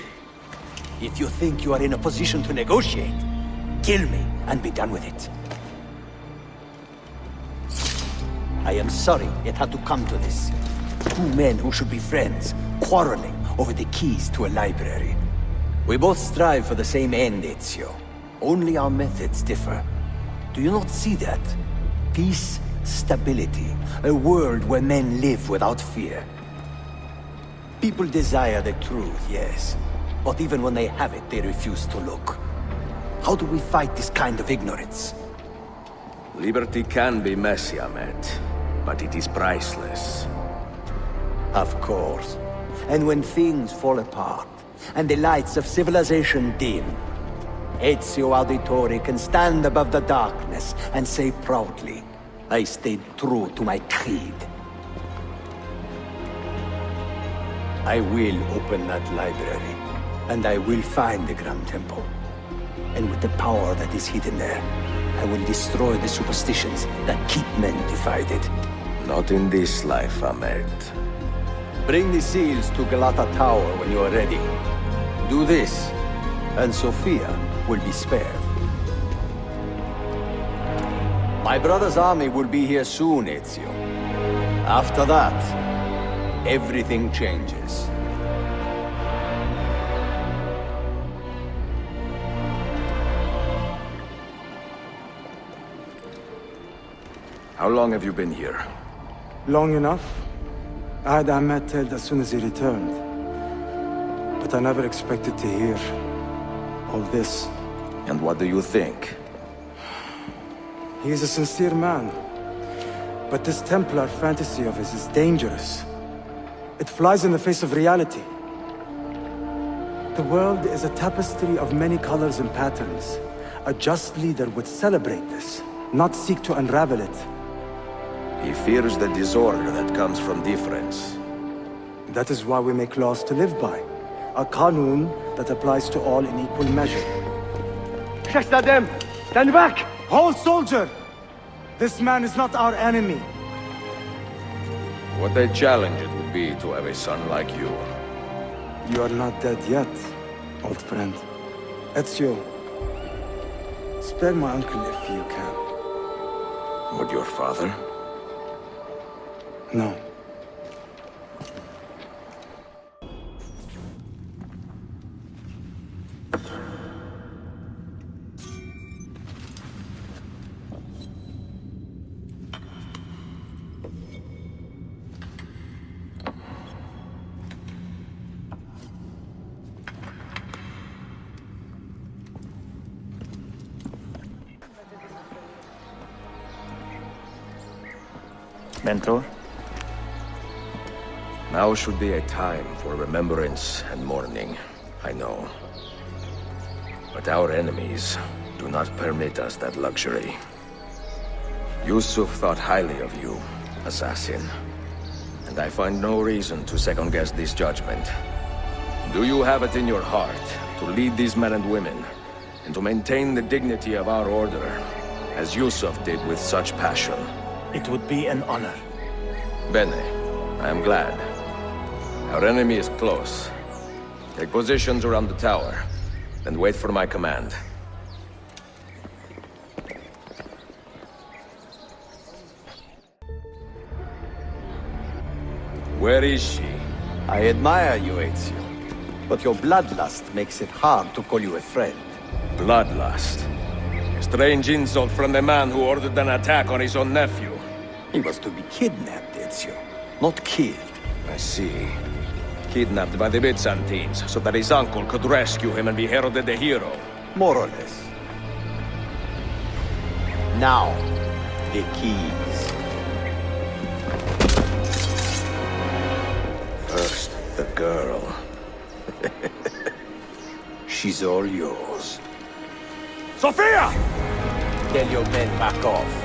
If you think you are in a position to negotiate, kill me and be done with it. I am sorry it had to come to this. Two men who should be friends, quarreling over the keys to a library. We both strive for the same end, Ezio. Only our methods differ. Do you not see that? Peace, stability, a world where men live without fear. People desire the truth, yes. But even when they have it, they refuse to look. How do we fight this kind of ignorance? Liberty can be messy, Ahmet, but it is priceless. Of course. And when things fall apart, and the lights of civilization dim, Ezio Auditore can stand above the darkness and say proudly, I stayed true to my creed. I will open that library, and I will find the Grand Temple. And with the power that is hidden there, I will destroy the superstitions that keep men divided. Not in this life, Ahmet. Bring the seals to Galata Tower when you are ready. Do this, and Sofia will be spared. My brother's army will be here soon, Ezio. After that, everything changes. How long have you been here? Long enough. I had Ahmet killed as soon as he returned. But I never expected to hear all this. And what do you think? He is a sincere man. But this Templar fantasy of his is dangerous. It flies in the face of reality. The world is a tapestry of many colors and patterns. A just leader would celebrate this, not seek to unravel it. He fears the disorder that comes from difference. That is why we make laws to live by. A Qanun that applies to all in equal measure. Shahzadem, stand back! Hold, soldier! This man is not our enemy. What a challenge it would be to have a son like you. You are not dead yet, old friend. Ezio, spare my uncle if you can. Would your father? No. Mentor? Now should be a time for remembrance and mourning, I know. But our enemies do not permit us that luxury. Yusuf thought highly of you, assassin. And I find no reason to second-guess this judgment. Do you have it in your heart to lead these men and women, and to maintain the dignity of our order, as Yusuf did with such passion? It would be an honor. Bene, I am glad. Our enemy is close. Take positions around the tower, and wait for my command. Where is she? I admire you, Ezio. But your bloodlust makes it hard to call you a friend. Bloodlust? A strange insult from the man who ordered an attack on his own nephew. He was to be kidnapped, Ezio, not killed. I see. Kidnapped by the Byzantines, so that his uncle could rescue him and be heralded a hero. More or less. Now, the keys. First, the girl. She's all yours. Sofia! Tell your men back off.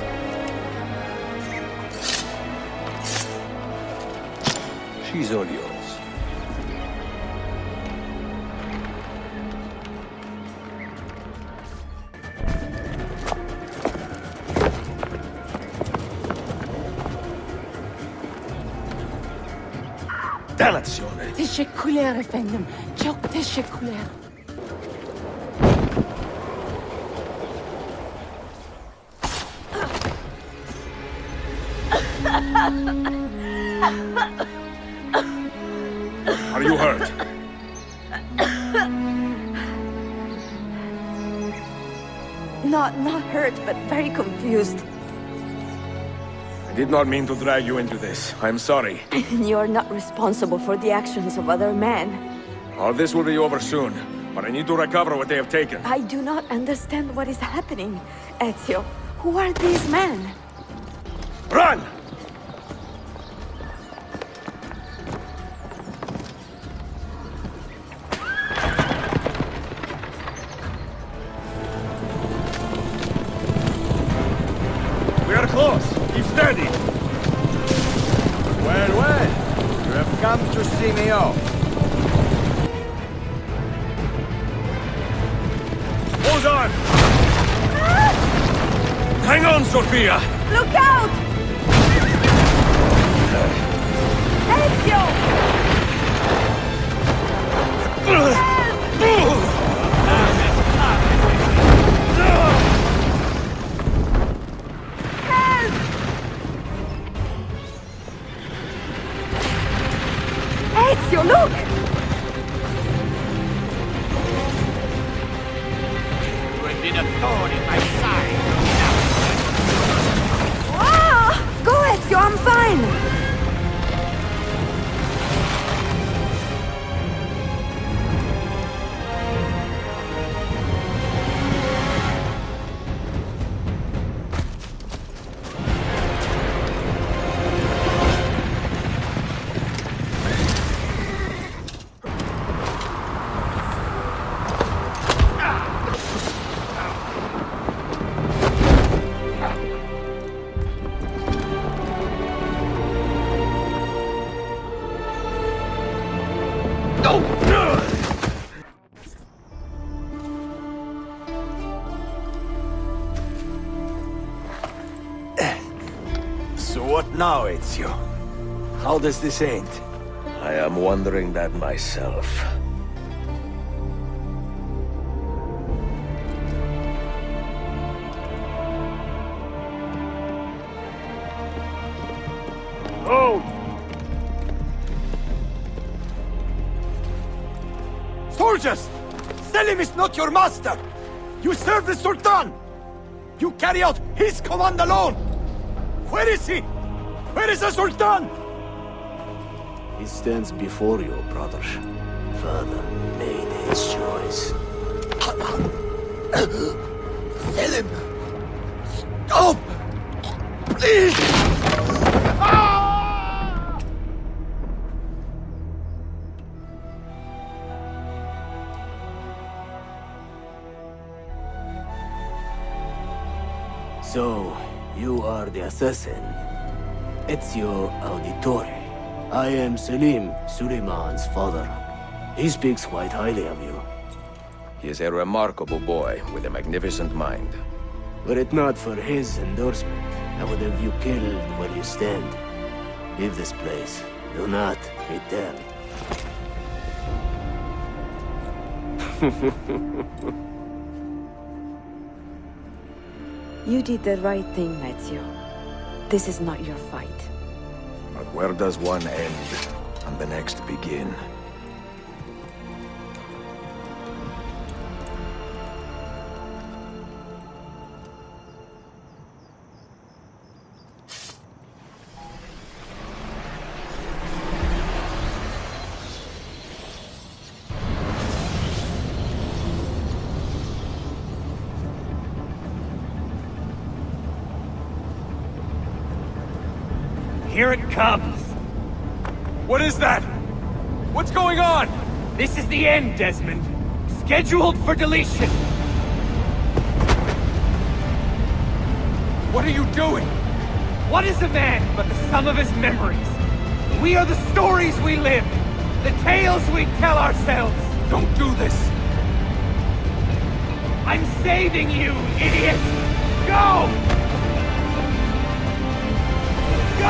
She's all yours. Dannazione! Teşekkürler efendim. Çok teşekkürler. Are you hurt? Not hurt, but very confused. I did not mean to drag you into this. I'm sorry. You're not responsible for the actions of other men. All this will be over soon, but I need to recover what they have taken. I do not understand what is happening. Ezio, who are these men? Run! We are close. Keep steady. Well, well. You have come to see me off. Hold on! Hang on, Sophia! Look out! Ezio! Ezio, look! You have been a thorn in my side. Ah! Go, Ezio, I'm fine! So what now, Ezio? How does this end? I am wondering that myself. Oh! Soldiers! Selim is not your master! You serve the Sultan! You carry out his command alone! Where is he? Where is the Sultan? He stands before you, brother. Father made his choice. Selim! Stop! Please! So, you are the assassin. Ezio Auditore. I am Selim, Suleiman's father. He speaks quite highly of you. He is a remarkable boy with a magnificent mind. Were it not for his endorsement, I would have you killed where you stand. Leave this place. Do not return. You did the right thing, Ezio. This is not your fight. But where does one end and the next begin? Here it comes! What is that? What's going on? This is the end, Desmond. Scheduled for deletion. What are you doing? What is a man but the sum of his memories? We are the stories we live, the tales we tell ourselves. Don't do this! I'm saving you, idiot! Go! Go!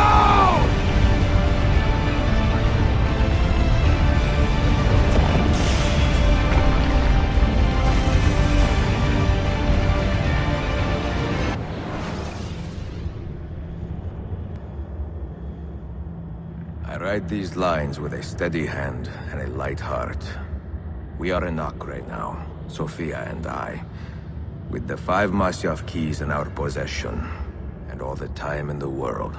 I write these lines with a steady hand and a light heart. We are in Acre now, Sophia and I, with the 5 Masyaf keys in our possession, and all the time in the world.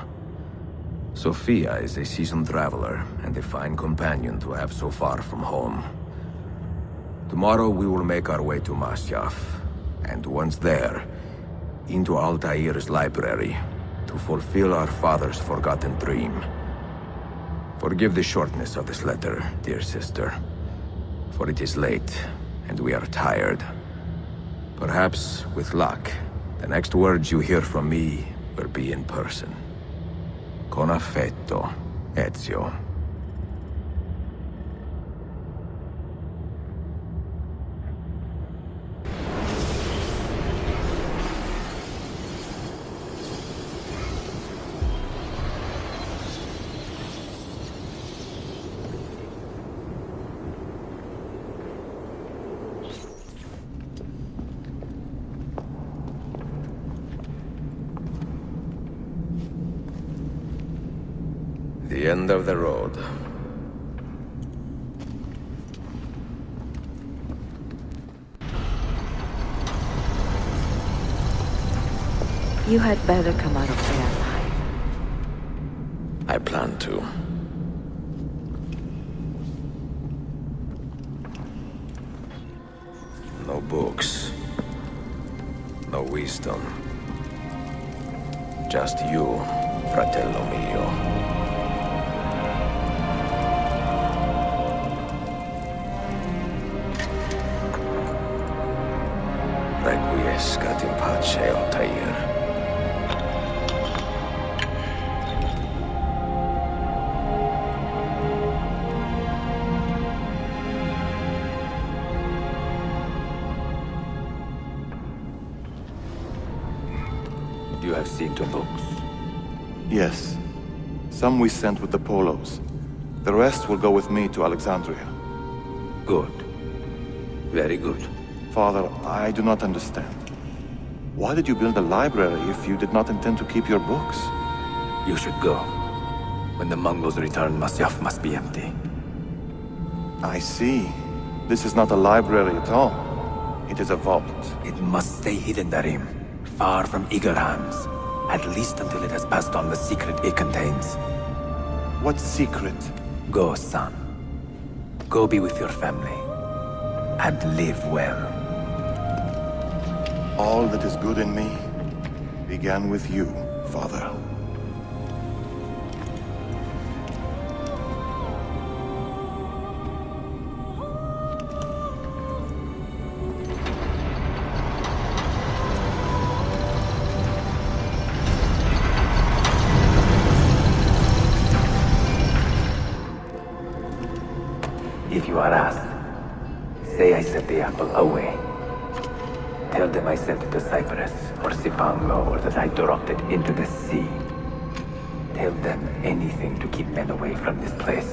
Sophia is a seasoned traveler and a fine companion to have so far from home. Tomorrow we will make our way to Masyaf, and once there, into Altair's library, to fulfill our father's forgotten dream. Forgive the shortness of this letter, dear sister, for it is late, and we are tired. Perhaps, with luck, the next words you hear from me will be in person. Con affetto, Ezio. The end of the road. You had better come out of there alive. I plan to. No books. No wisdom. Just you, fratello mio. Requiescat in pace, Altair. You have seen to books? Yes. Some we sent with the Polos. The rest will go with me to Alexandria. Good. Very good. Father, I do not understand. Why did you build a library if you did not intend to keep your books? You should go. When the Mongols return, Masyaf must be empty. I see. This is not a library at all. It is a vault. It must stay hidden, Darim. Far from eager hands. At least until it has passed on the secret it contains. What secret? Go, son. Go be with your family. And live well. All that is good in me began with you, Father. If you are asked, say I sent the apple away. Tell them I sent it to Cyprus or Cipango, or that I dropped it into the sea. Tell them anything to keep men away from this place.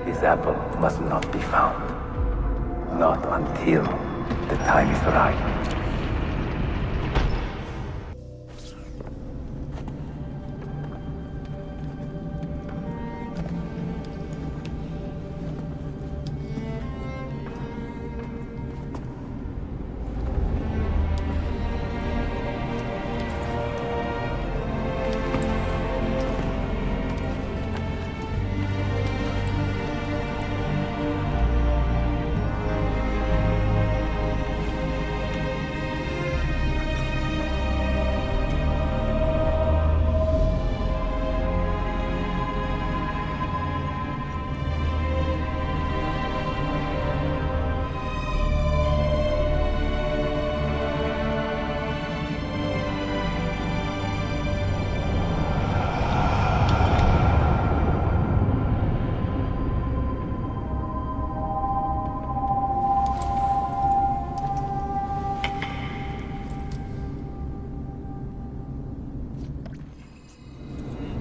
This apple must not be found. Not until the time is right.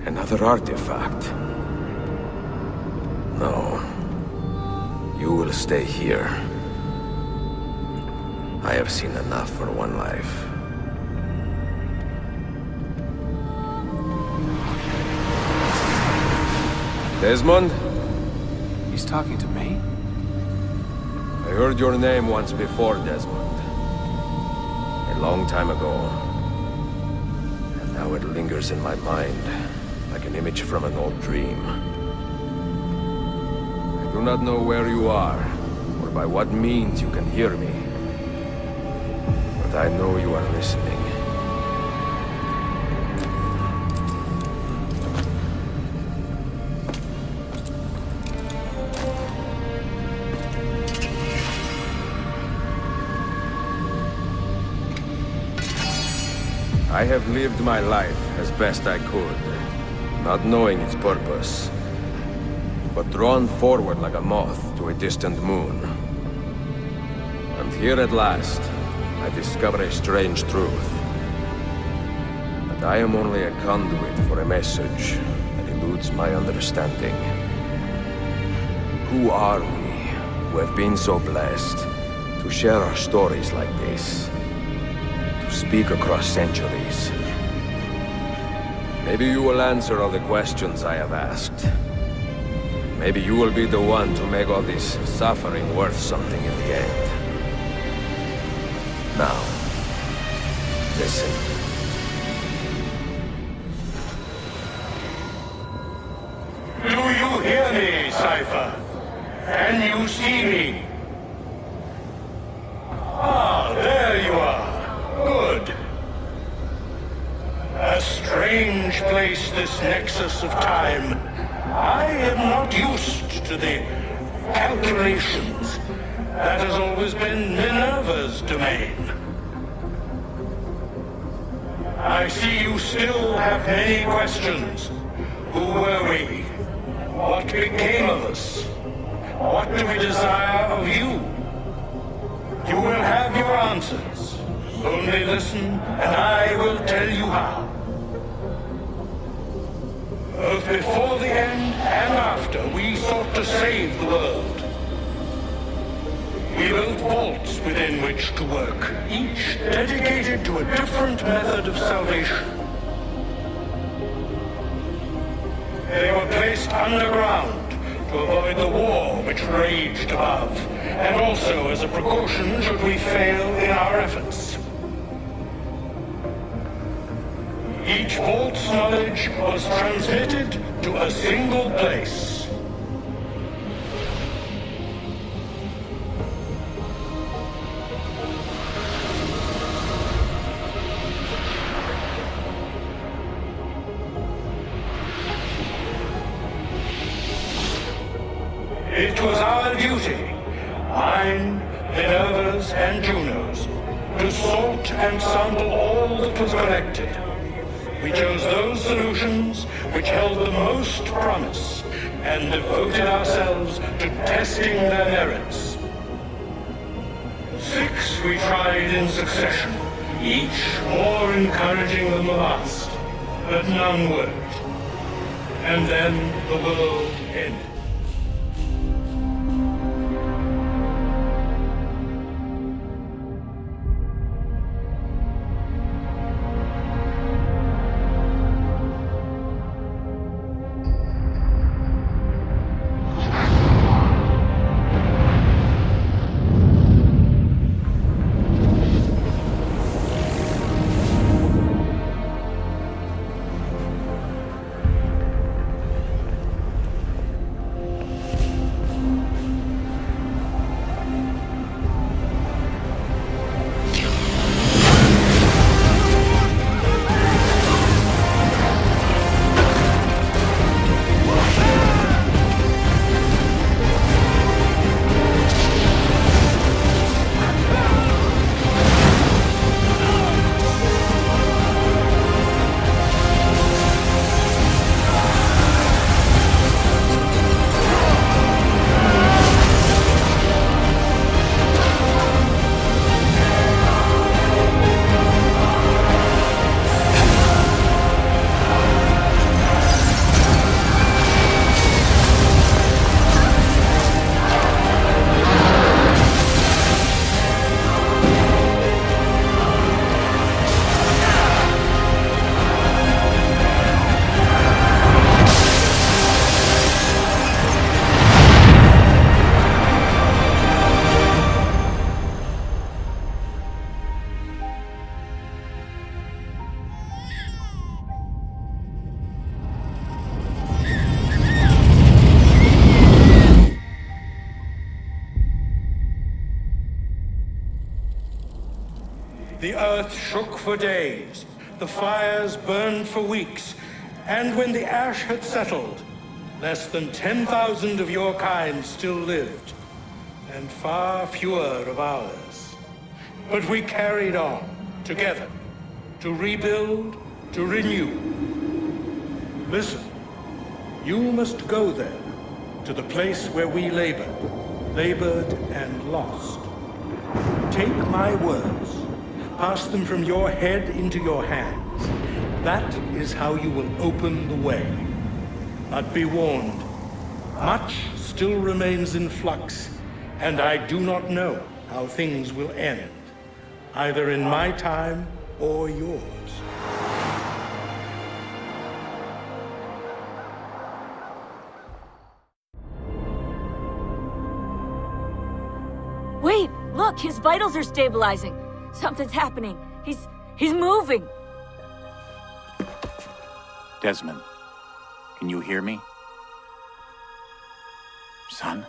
Another artifact. No. You will stay here. I have seen enough for one life. Desmond? He's talking to me? I heard your name once before, Desmond. A long time ago. And now it lingers in my mind, like an image from an old dream. I do not know where you are, or by what means you can hear me. But I know you are listening. I have lived my life as best I could, not knowing its purpose, but drawn forward like a moth to a distant moon. And here at last, I discover a strange truth. That I am only a conduit for a message that eludes my understanding. Who are we, who have been so blessed to share our stories like this? Speak across centuries. Maybe you will answer all the questions I have asked. Maybe you will be the one to make all this suffering worth something in the end. Now, listen. Do you hear me, Cypher? Can you see me? Ah, there you are. Good. A strange place, this nexus of time. I am not used to the calculations. That has always been Minerva's domain. I see you still have many questions. Who were we? What became of us? What do we desire of you? You will have your answers. Only listen, and I will tell you how. Both before the end and after, we sought to save the world. We built vaults within which to work, each dedicated to a different method of salvation. They were placed underground to avoid the war which raged above, and also as a precaution should we fail in our efforts. Each vault's knowledge was transmitted to a single place. It was our duty, mine, Minerva's, and Juno's, to sort and sample all that was collected. We chose those solutions which held the most promise, and devoted ourselves to testing their merits. 6 we tried in succession, each more encouraging than the last, but none worked. And then the world ended. the earth shook for days, the fires burned for weeks, and when the ash had settled, less than 10,000 of your kind still lived, and far fewer of ours. But we carried on, together, to rebuild, to renew. Listen, you must go there, to the place where we labored and lost. Take my words, pass them from your head into your hands. That is how you will open the way. But be warned, much still remains in flux, and I do not know how things will end, either in my time or yours. Wait, look, his vitals are stabilizing. Something's happening. He's moving. Desmond, can you hear me? Son?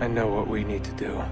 I know what we need to do.